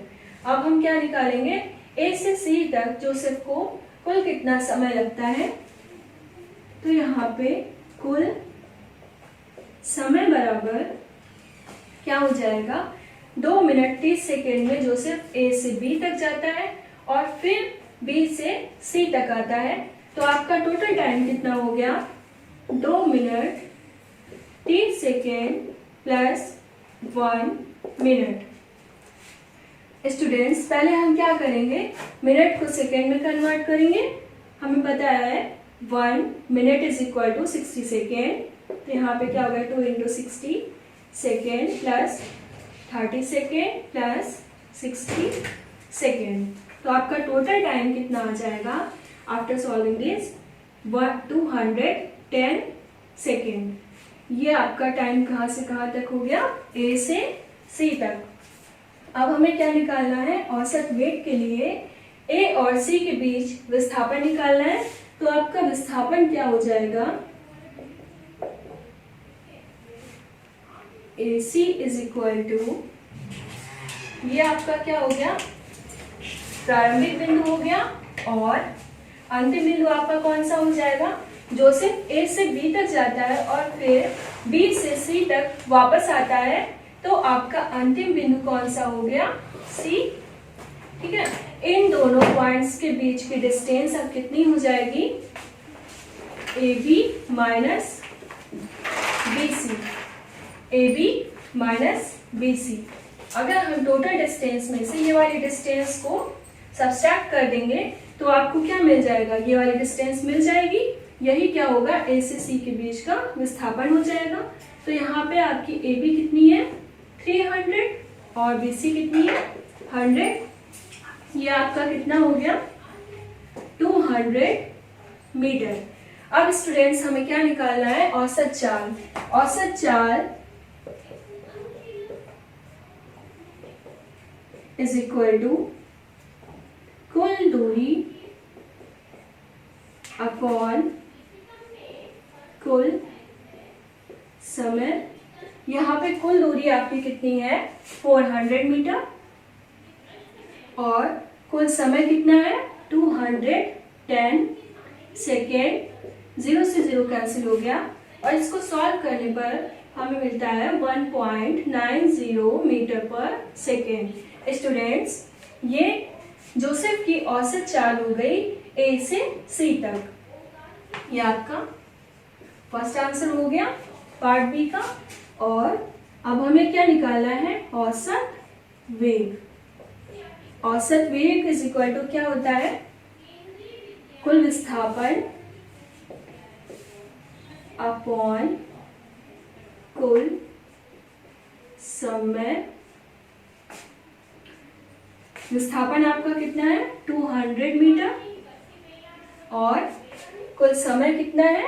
अब हम क्या निकालेंगे, ए से सी तक जोसेफ को कुल कितना समय लगता है। तो यहाँ पे कुल समय बराबर क्या हो जाएगा 2 मिनट 30 सेकेंड में जोसेफ ए से बी तक जाता है और फिर बी से सी तक आता है। तो आपका टोटल टाइम कितना हो गया 2 minute 30 second plus 1 minute. Students पहले हम क्या करेंगे, मिनट को सेकेंड में कन्वर्ट करेंगे। हमें पता है 1 minute is equal to 60 second, तो यहाँ पे क्या होगा 2 into 60 second plus 30 second plus 60 second. तो आपका टोटल टाइम कितना आ जाएगा आफ्टर सॉल्विंग दिस 210 सेकेंड। ये आपका टाइम कहाँ से कहाँ तक हो गया, ए से सी तक। अब हमें क्या निकालना है, औसत वेग के लिए ए और सी के बीच विस्थापन निकालना है। तो आपका विस्थापन क्या हो जाएगा, ए सी इज इक्वल टू, ये आपका क्या हो गया, प्रारंभिक बिंदु हो गया, और अंतिम बिंदु आपका कौन सा हो जाएगा, जो सिर्फ ए से बी तक जाता है और फिर बी से सी तक वापस आता है। तो आपका अंतिम बिंदु कौन सा हो गया, सी। ठीक है, इन दोनों पॉइंट्स के बीच की डिस्टेंस अब कितनी हो जाएगी, A B minus B C, A B minus B C. अगर हम टोटल डिस्टेंस में से ये वाली डिस्टेंस को सब्सट्रैक्ट कर देंगे तो आपको क्या मिल जाएगा, ये वाली डिस्टेंस मिल जाएगी। यही क्या होगा, ए से सी के बीच का विस्थापन हो जाएगा। तो यहाँ पे आपकी ए बी कितनी है, 300, और बी सी कितनी है, 100। ये आपका कितना हो गया, 200 मीटर। अब स्टूडेंट्स हमें क्या निकालना है, औसत चाल। औसत चाल इज इक्वल टू कुल दूरी अपॉन कुल समय। यहाँ पे कुल दूरी आपकी कितनी है, 400 मीटर, और कुल समय कितना है, 210 सेकेंड। 0 से 0 कैंसिल हो गया, और इसको सॉल्व करने पर हमें मिलता है 1.90 मीटर पर सेकेंड। स्टूडेंट्स, ये जोसेफ की औसत चाल हो गई ए से सी तक। ये आपका फर्स्ट आंसर हो गया पार्ट बी का। और अब हमें क्या निकालना है, औसत वेग। औसत वेग इज इक्वल टू क्या होता है, कुल विस्थापन अपॉन कुल समय। विस्थापन आपका कितना है, 200 मीटर, और कुल समय कितना है,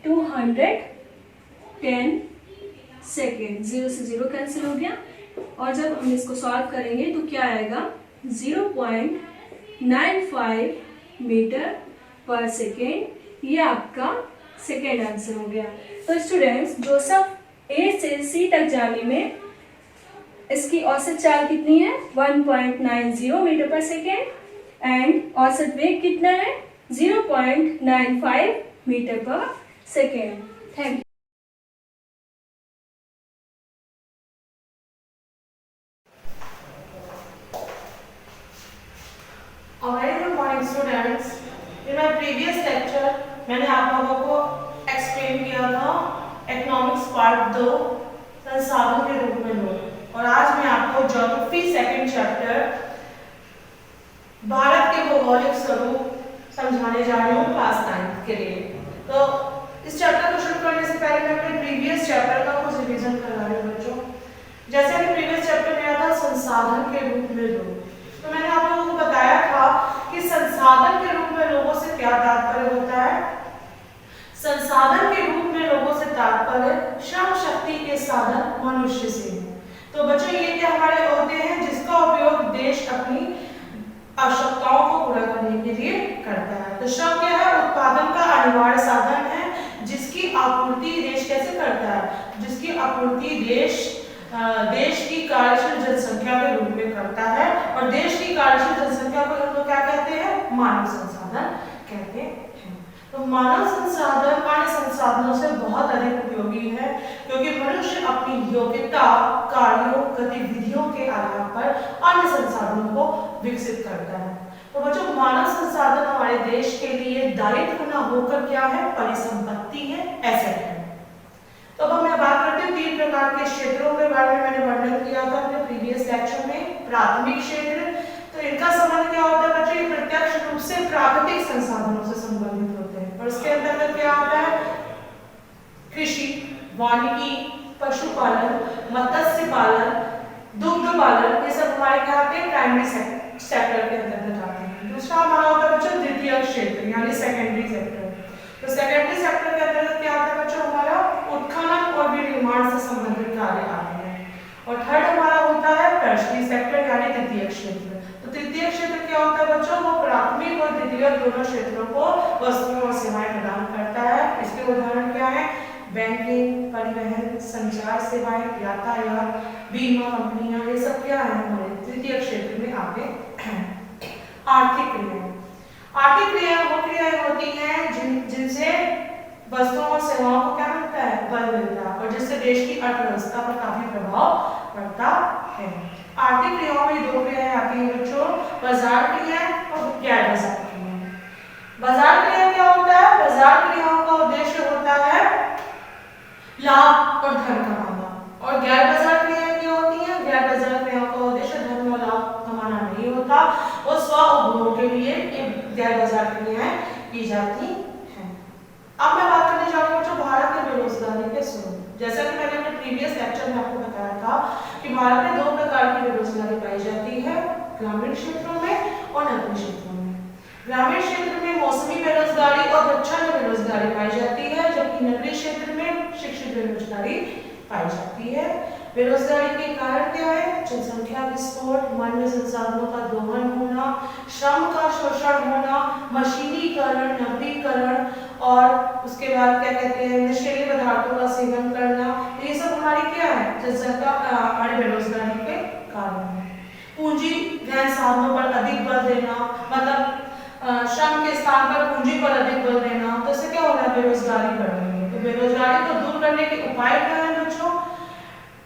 210 सेकेंड। 0 से 0 कैंसिल हो गया, और जब हम इसको सॉल्व करेंगे तो क्या आएगा, 0.95 मीटर पर सेकेंड। ये आपका सेकेंड आंसर हो गया। तो स्टूडेंट्स, जोसेफ ए से सी तक जाने में इसकी औसत चाल कितनी है, 1.90 मीटर पर सेकेंड, एंड औसत वेग कितना है, 0.95 मीटर पर second. Thank you. Very good morning students. In my previous lecture मैंने आप लोगों को एक्सप्लेन किया था इकोनॉमिक्स पार्ट 2 संसाधन के रूप में लोग, और आज मैं आपको ज्योग्राफी सेकंड चैप्टर भारत के भौगोलिक स्वरूप समझाने जा रही हूँ क्लास 9 के लिए। तो इस चैप्टर को शुरू करने से पहले मैं अपने प्रीवियस चैप्टर का कुछ रिवीजन करा रही हूँ बच्चों। जैसे कि प्रीवियस चैप्टर में आया था संसाधन के रूप में लोग, तो मैंने आप लोगों को बताया था कि संसाधन के रूप में लोगों से क्या तात्पर्य होता है। संसाधन के रूप में लोगों से तात्पर्य श्रम शक्ति के साधन मनुष्य से। तो बच्चों, ये क्या हमारे होते हैं जिसका उपयोग देश अपनी आवश्यकताओं को पूरा करने के लिए करता है। तो श्रम क्या है, उत्पादन का अनिवार्य साधन है जिसकी आपूर्ति देश कैसे करता है, जिसकी आपूर्ति देश की कार्यशील जनसंख्या के रूप में करता है। और देश की कार्यशील जनसंख्या को हम लोग क्या कहते हैं, मानव संसाधन कहते हैं। तो मानव संसाधन अन्य संसाधनों से बहुत अधिक उपयोगी है, क्योंकि मनुष्य अपनी योग्यता, कार्यों, गतिविधियों के आधार पर अन्य संसाधनों को विकसित करता है। तो बच्चों, मानव संसाधन हमारे देश के लिए दायित्व न होकर क्या है, परिसंपत्ति है, एसेट है। तो अब मैं बात करती हूँ 3 प्रकार के क्षेत्रों के बारे में। मैंने वर्णन किया था अपने प्रीवियस लेक्चर में। प्राथमिक क्षेत्र, तो इनका संबंध क्या होता है बच्चों, ये प्रत्यक्ष रूप से प्राकृतिक संसाधनों से संबंधित होते हैं। और इसके अंतर्गत क्या आता है, कृषि, वानिकी, पशुपालन, मत्स्य पालन, दुग्ध पालन, ये सब हमारे क्या आते हैं, प्राइमरी सेक्टर के अंतर्गत आते हैं। दूसरा हमारा होता है बच्चों द्वितीय क्षेत्र, यानी सेकेंडरी सेक्टर। तो सेकेंडरी सेक्टर के अंतर्गत क्या आता है बच्चों, हमारा उत्खनन और निर्माण से संबंधित कार्य आते हैं। और थर्ड हमारा होता है टर्शरी सेक्टर यानी तृतीय क्षेत्र। तो तृतीय क्षेत्र क्या होता है बच्चों? वो प्राथमिक और द्वितीय दोनों क्षेत्रों को वस्तुएं और सेवाएं प्रदान करता है। इसके उदाहरण क्या है? बैंकिंग, परिवहन, संचार सेवाएं, यातायात, बीमा कंपनियां, ये सब क्या है हमारे तृतीय क्षेत्र में आते हैं। आर्थिक क्रियाएं, आर्थिक क्रियाएं वो क्रियाएं होती हैं जिनसे वस्तुओं और सेवाओं को क्या मिलता है? बल मिलता है और जिससे देश की अर्थव्यवस्था पर काफी प्रभाव पड़ता है। आर्थिक क्रियाओं में दो क्रियाएं आती हैं बच्चों, बाजार क्रियाएं और गैर बाजार क्रियाएं। बाजार क्रिया क्या होता है? बाजार क्रियाओं का उद्देश्य होता है लाभ और धन कमाना। और गैर बाजार क्रियाएं क्या होती हैं? गैर बाजार क्रियाओं का उद्देश्य धन और लाभ कमाना नहीं होता, वो स्व उपभोग के लिए ये गैर बाजार क्रियाएं की जाती हैं। अब मैं बात करने जा रही हूँ भारत में बेरोजगारी के स्वरूप। जैसा कि मैंने अपने प्रीवियस लेक्चर में आपको बताया था कि भारत में दो प्रकार की बेरोजगारी पाई जाती है, ग्रामीण क्षेत्रों में और नगरीय क्षेत्रों में। ग्रामीण क्षेत्र में मौसमी बेरोजगारी और प्रच्छन्न बेरोजगारी पाई जाती है, जबकि नगरीय क्षेत्र में शिक्षित बेरोजगारी पाई जाती है। बेरोजगारी के कारण क्या है? जनसंख्या विस्फोट, मानवीय संसाधनों का दोहन होना, श्रम का शोषण होना, मशीनीकरण, नगरीकरण और उसके बाद क्या कहते हैं नशीले पदार्थों का सेवन करना, ये सब हमारी क्या है? जनसंख्या हमारी बेरोजगारी के कारण है। पूंजी गहन साधनों पर अधिक बल देना, मतलब श्रम के स्थान पर पूंजी पर अधिक बल देना, तो इससे क्या हो रहा है? बेरोजगारी बढ़ रही है। तो बेरोजगारी को दूर करने के उपाय क्या है बच्चों?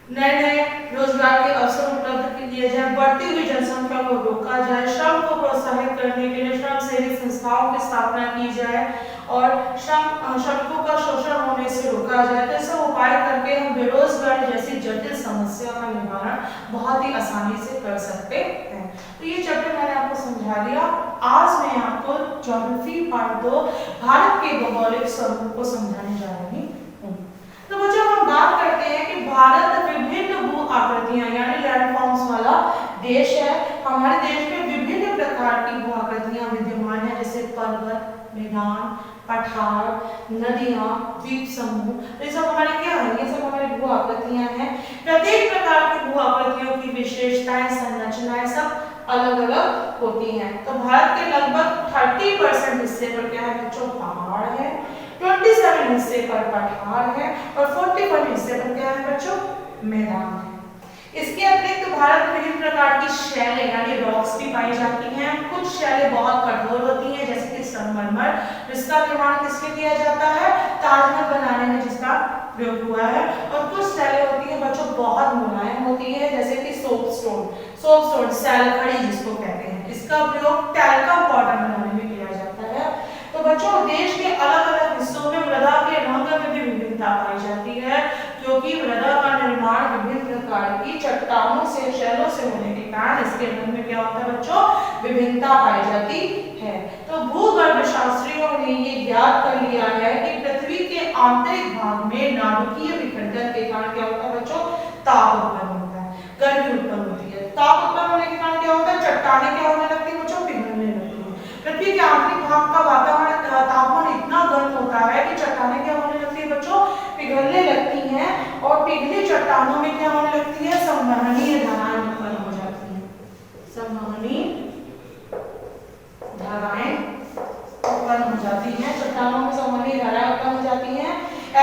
नए नए रोजगार के अवसर उपलब्ध किए जाए, बढ़ती हुई जनसंख्या को रोका जाए, श्रम को प्रोत्साहित करने के लिए श्रम सेवी संस्थाओं की स्थापना की जाए और श्रमिकों का शोषण होने से रोका जाए। तो ऐसे उपाय करके हम बेरोजगारी जैसी जटिल समस्या का निवारण बहुत ही आसानी से कर सकते हैं। तो ये चैप्टर मैंने आपको समझा दिया। आज मैं आपको ज्योग्राफी पार्ट 2 भारत के भौगोलिक स्वरूप को समझाने जा रही हूँ। तो बच्चों हम बात करते हैं कि भारत विभिन्न भू आकृतियां यानी लैंडफॉर्म्स वाला देश है। हमारे देश में विभिन्न प्रकार की भू आकृतियां विद्यमान है, जैसे पर्वत, मैदान, पठार, नदियां, द्वीप समूह। ये सब हमारे क्या है? ये सब हमारी भू आकृतियां हैं। प्रत्येक प्रकार की भू आकृतियों की विशेषताएं, संरचनाएं सब अलग अलग होती हैं। तो भारत के लगभग 30% हिस्से पर क्या है बच्चों? पहाड़ है, 27 हिस्से पर पठार है और 41 हिस्से पर क्या है बच्चों? मैदान है। इसके अतिरिक्त भारत में विभिन्न प्रकार की शैलें यानी रॉक्स भी पाई जाती हैं। कुछ शैलें बहुत कठोर होती हैं, जैसे कि संगमरमर, जिसका निर्माण किसके किया जाता है? ताजमहल बनाने में जिसका प्रयोग हुआ है। और कुछ शैलें होती हैं बच्चों बहुत मुलायम होती है, जैसे कि सोपस्टोन सैलखड़ी जिसको कहते हैं, इसका प्रयोग टैल्कम पाउडर बनाने में किया जाता है। तो बच्चों देश के अलग अलग हिस्सों में मृदा के रंग में भी विभिन्नता पाई जाती है, क्योंकि मृदा का निर्माण विभिन्न प्रकार की चट्टानों से, शैलों से होने के कारण इसके रंग में क्या होता है बच्चों? विभिन्नता पाई जाती है। तो भूगर्भ शास्त्रियों ने ये ज्ञात कर लिया है कि पृथ्वी के आंतरिक भाग में नाभिकीय विखंडन के कारण क्या होता है बच्चों? ताप उत्पन्न होता है, गर्मी उत्पन्न होती है। ताप उत्पन्न होने के कारण क्या होता है? चट्टानें क्या होने लगती है बच्चों? पिघलने लगती है। पृथ्वी के आंतरिक भाग का वातावरण तापमान इतना गर्म होता है कि चट्टानें क्या होने लगती है बच्चों? पिघलने लगती हैं और पिघली चट्टानों में क्या होने लगती है? संवहनीय धाराएं उत्पन्न हो जाती हैं। संवहनीय धाराएं उत्पन्न हो जाती हैं, चट्टानों में संवहनीय धाराएं उत्पन्न हो जाती हैं।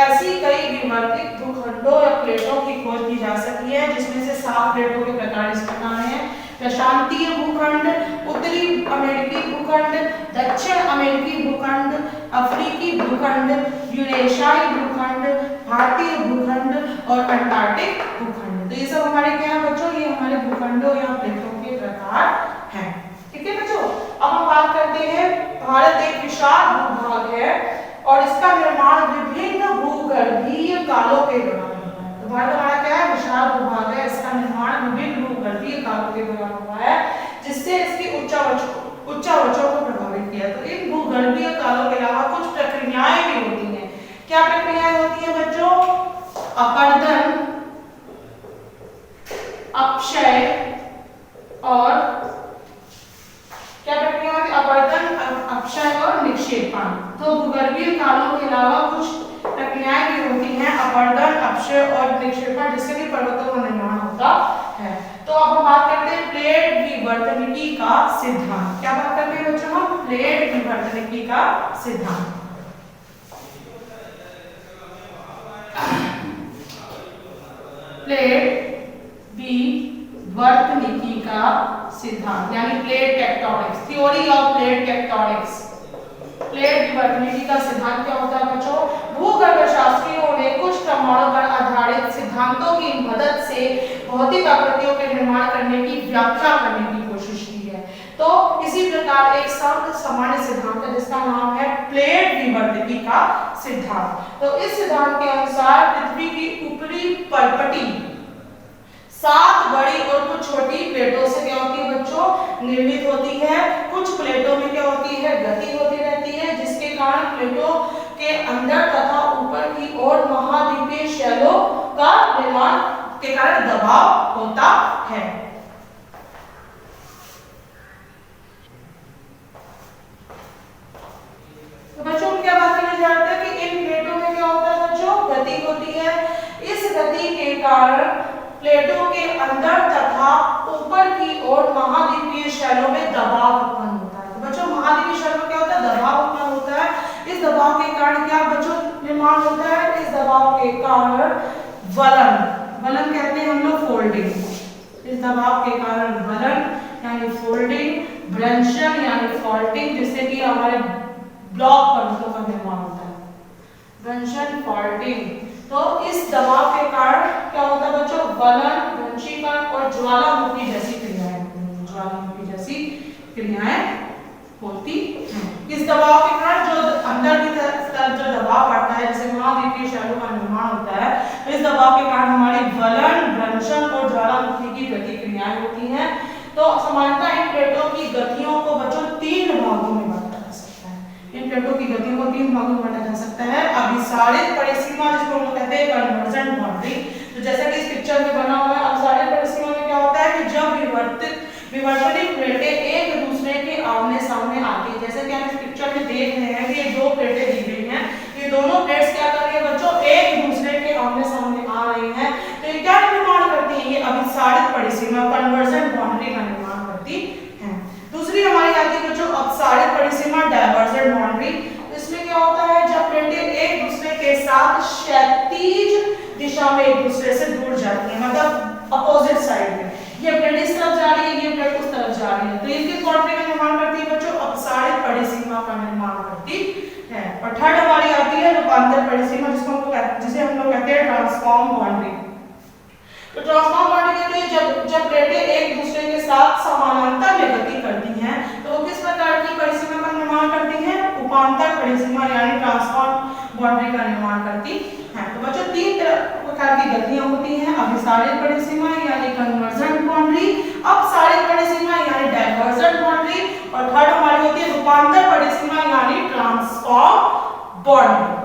ऐसी कई विवर्तित भूखंडों या प्लेटों की खोज की जा सकी है, जिसमें से 7 प्लेटों के प्रकार इस प्रकार हैं: प्रशांतीय भूखंड, उत्तरी अमेरिकी भूखंड, दक्षिण अमेरिकी भूखंड, अफ्रीकी भूखंड, यूरेशियाई भूखंड, भारतीय भूखंड और अंटार्कटिक भूखंड। तो ये सब हमारे क्या है बच्चों? ये हमारे भूखंडों या प्लेटों के प्रकार हैं। ठीक है बच्चों, अब हम बात करते हैं भारत एक विशाल भूभाग है और इसका निर्माण विभिन्न भूगर्भीय कालों के दौरान हुआ है। तो भारत हमारा क्या है? विशाल भूभाग है, इसका निर्माण विभिन्न भूगर्भीय कालों के दौरान हुआ है, जिससे इसकी उच्चावचों को प्रभावित किया। तो इन भूगर्भीय कालों के अलावा कुछ प्रक्रियाएं भी होती हैं। क्या प्रक्रियाएं होती हैं बच्चों? अपरदन, अपक्षय और क्या प्रक्रिया होती है? अपरदन, अपक्षय और निक्षेपण। तो भूगर्भीय कालों के अलावा कुछ प्रक्रियाएं भी होती हैं, अपरदन, अपक्षय और निक्षेपण, जिससे कि पर्वतों का निर्माण होता है। तो अब हम बात करते हैं प्लेट विवर्तनिकी का सिद्धांत। क्या बात करते हैं बच्चों हम? प्लेट विवर्तनिकी का सिद्धांत। प्लेट विवर्तनिकी का सिद्धांत यानी plate tectonics, theory of plate tectonics. Plate विवर्तनिकी का सिद्धांत क्या होता है बच्चों? भूगर्भशास्त्रियों ने कुछ प्रमाणों पर आधारित सिद्धांतों की मदद से भौतिक आकृतियों के निर्माण करने की व्याख्या करने की कोशिश की है। तो इसी प्रकार एक सामान्य सिद्धांत है जिसका नाम है प्लेट विवर्तनिकी का सिद्धांत। तो इस सिद्धांत के अनुसार पृथ्वी की ऊपरी परपटी 7 बड़ी और कुछ छोटी प्लेटों से क्या होती है बच्चों? निर्मित होती है। कुछ प्लेटों में क्या होती है? गति होती रहती है, जिसके कारण प्लेटों के अंदर तथा ऊपर की ओर महाद्वीपीय शैलों का निर्माण के कारण दबाव होता है। तो बच्चों हम क्या बात करने जा रहे थे कि इन प्लेटों में क्या होता है बच्चों? गति होती है। इस गति के कारण प्लेटों के अंदर तथा ऊपर की ओर महाद्वीपीय शैलों में दबाव उत्पन्न होता है। तो बच्चों महाद्वीपीय शैलों में क्या होता है? दबाव उत्पन्न होता है। इस दबाव के कारण क्या बच्चों निर्माण होता है? इस दबाव के कारण वलन, वलन कहते हैं हम लोग फोल्डिंग। इस दबाव के कारण वलन यानी फोल्डिंग, ब्रंशन यानी फॉल्टिंग, जिससे कि हमारे ब्लॉक पर्वतों का निर्माण होता है। ब्रंशन, फॉल्टिंग। तो इस दबाव के कारण क्या होता है बच्चों? वलन, ब्रंशीकरण और ज्वालामुखी जैसी क्रियाएं होती हैं। ज्वालामुखी जैसी क्रियाएं होती हैं। इस दबाव के कारण जो अंदर की तरफ जो दबाव पड़ता है, जैसे महाद्वीपीय शैलों का निर्माण होता है, इस दबाव के कारण हमारी वलन, ब्रंशन और ज्वालामुखी की गति क्रियाएं होती हैं। तो सामान्यतः इन प्लेटों की गतियों को बच्चों 3 भागों में बांटा जा सकता है। इन प्लेटों की गतियों को 3 भागों में बांटा जा सकता है। अभिसारित परिसीमा, जिसको हम कहते हैं कन्वर्जेंट बाउंड्री, तो जैसा कि इस पिक्चर में बना हुआ है, अभिसारित परिसीमा में क्या होता है कि जब विवर्तनिक प्लेटें एक दूसरे के आमने सामने आती है, जैसे कि हम इस पिक्चर में देख रहे हैं कि ये 2 प्लेटें दी गई हैं, ये दोनों प्लेट्स क्या कर रही है बच्चों? एक दूसरे के आमने सामने आ रही हैं। तो ये क्या निर्माण करती है? ये अभिसारित परिसीमा, कन्वर्जेंट बाउंड्री का निर्माण करती है। दूसरी हमारी आती है बच्चों अपसारित परिसीमा, डायवर्जेंट बाउंड्री। इसमें क्या होता है? जब प्लेटें एक दूसरे के साथ क्षैतिज दिशा में एक दूसरे से दूर जाती है, मतलब अपोजिट साइड में, ये प्लेट इस तरफ जा रही है, ये प्लेट उस तरफ जा रही है, तो इनकी बाउंड्री का निर्माण करती है बच्चों अपसारित परिसीमा का निर्माण करती है। और थर्ड हमारी आती है रूपांतर परिसीमा, जिसे हम लोग कहते हैं ट्रांसफॉर्म बाउंड्री। तो ट्रांसफॉर्म बाउंड्री कहते हैं जब प्लेटें एक दूसरे के साथ समानांतर में गति करती हैं, तो वो किस प्रकार की परिसीमा का निर्माण करती हैं? उपांतर परिसीमा यानी ट्रांसफॉर्म बाउंड्री का निर्माण करती है। तो बच्चों 3 प्रकार की गतियां होती हैं, अभिसारित परिसीमा यानी कन्वर्जेंट बाउंड्री, अपसारित परिसीमा यानी डायवर्जेंट बाउंड्री, और थर्ड हमारी होती है रूपांतर परिसीमा यानी ट्रांसफॉर्म बाउंड्री।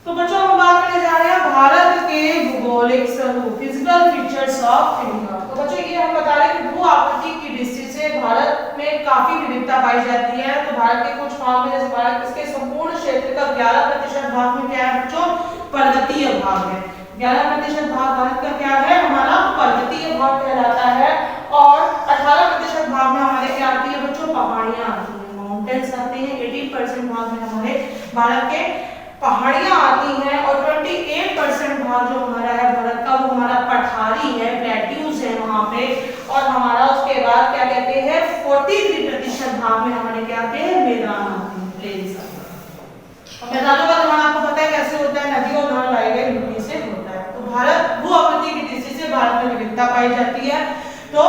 तो बच्चों हम बात करने जा रहे हैं भारत के भौगोलिक स्वरूप, फिजिकल फीचर्स ऑफ इंडिया। तो बच्चों ये हम बता रहे हैं कि भू आकृति की दृष्टि से भारत में काफी विविधता पाई जाती है। तो भारत के कुछ भाग में, जैसे भारत इसके संपूर्ण क्षेत्र का 11% भाग में क्या है बच्चों? पर्वतीय भाग है। 11% भाग भारत का क्या है? हमारा पर्वतीय भाग कहलाता है। और 18% भाग में हमारे क्या आती है बच्चों? पहाड़ियां आती है, माउंटेन्स आते हैं। 18% भाग में हमारे भारत के पहाड़ियां आती हैं। और 28% भाग जो हमारा है भारत का, वो हमारा पठारी है, प्लेट्यूज है वहां पे। और हमारा उसके बाद क्या कहते हैं 43% भाग में हमारे क्या आते हैं? मैदान आते हैं, प्लेन्स आते हैं। और मैदानों का निर्माण आपको पता है कैसे होता है? नदियों द्वारा लाई गई मिट्टी से होता है। तो भारत भू आकृति की दृष्टि से भारत में विविधता पाई जाती है। तो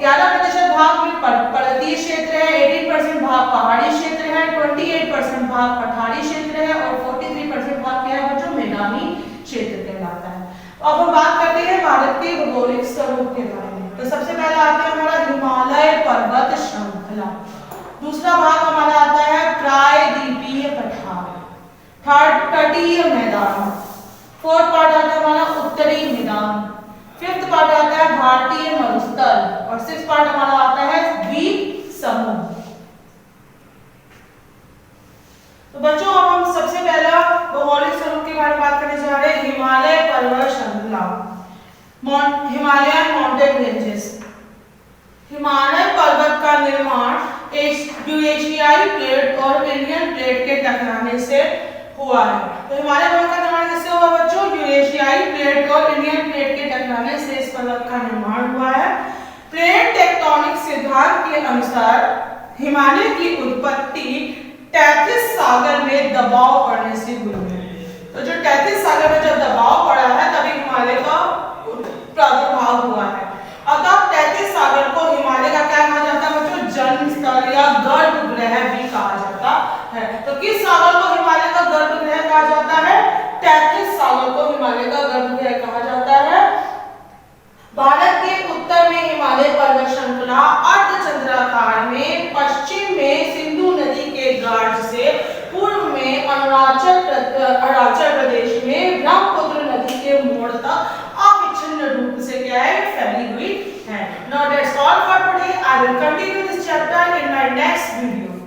11% भाग में पर्वतीय क्षेत्र है, 18% भाग पहाड़ी क्षेत्र है, 28% भाग पठारी क्षेत्र है, और 43% भाग क्या है बच्चों? मैदानी क्षेत्र कहलाता है। अब हम बात करते हैं भारत के भौगोलिक स्वरूप के बारे में। तो सबसे पहला आता है हमारा हिमालय पर्वत श्रृंखला। दूसरा भाग हमारा आता है प्रायद्वीपीय पठार, थर्ड तटीय मैदान, फोर्थ पार्ट आता है हमारा उत्तरी मैदान, फिफ्थ पार्ट आता है भारतीय मरुस्थल, और सिक्स्थ पार्ट हमारा आता है द्वीप समूह। श्रृंखला, हिमालयन माउंटेन रेंजेस। हिमालय पर्वत का निर्माण यूरेशियाई प्लेट और इंडियन प्लेट के टकराने से हुआ है। तो हिमालय पर्वत का निर्माण किससे हुआ बच्चों? यूरेशियाई प्लेट और इंडियन प्लेट के टकराने से इस पर्वत का निर्माण हुआ है। प्लेट टेक्टोनिक सिद्धांत के अनुसार हिमालय की उत्पत्ति तैथिस सागर में दबाव पड़ने से हुई है। तो जो तैथिस सागर में जब दबाव पड़ा है तभी हिमालय का प्रादुर्भाव हुआ है। अतः तैथिस सागर को हिमालय का क्या कहा जाता है बच्चों? जन्म स्थल या गर्भगृह भी कहा जाता है। तो किस सागर को हिमालय का गर्भगृह कहा जाता है? तैथिस सागर को हिमालय का गर्भगृह कहा जाता है। भारत के उत्तर में हिमालय पर्वत श्रृंखला अर्धचंद्राकार में, पश्चिम में सिंधु नदी के गाढ़ से, पूर्व में अरुणाचल प्रदेश में ब्रह्मपुत्र नदी के मोड़ तक अविच्छिन्न रूप से क्या है? फैली हुई है। Now that's all for today. I will continue this chapter in my next video.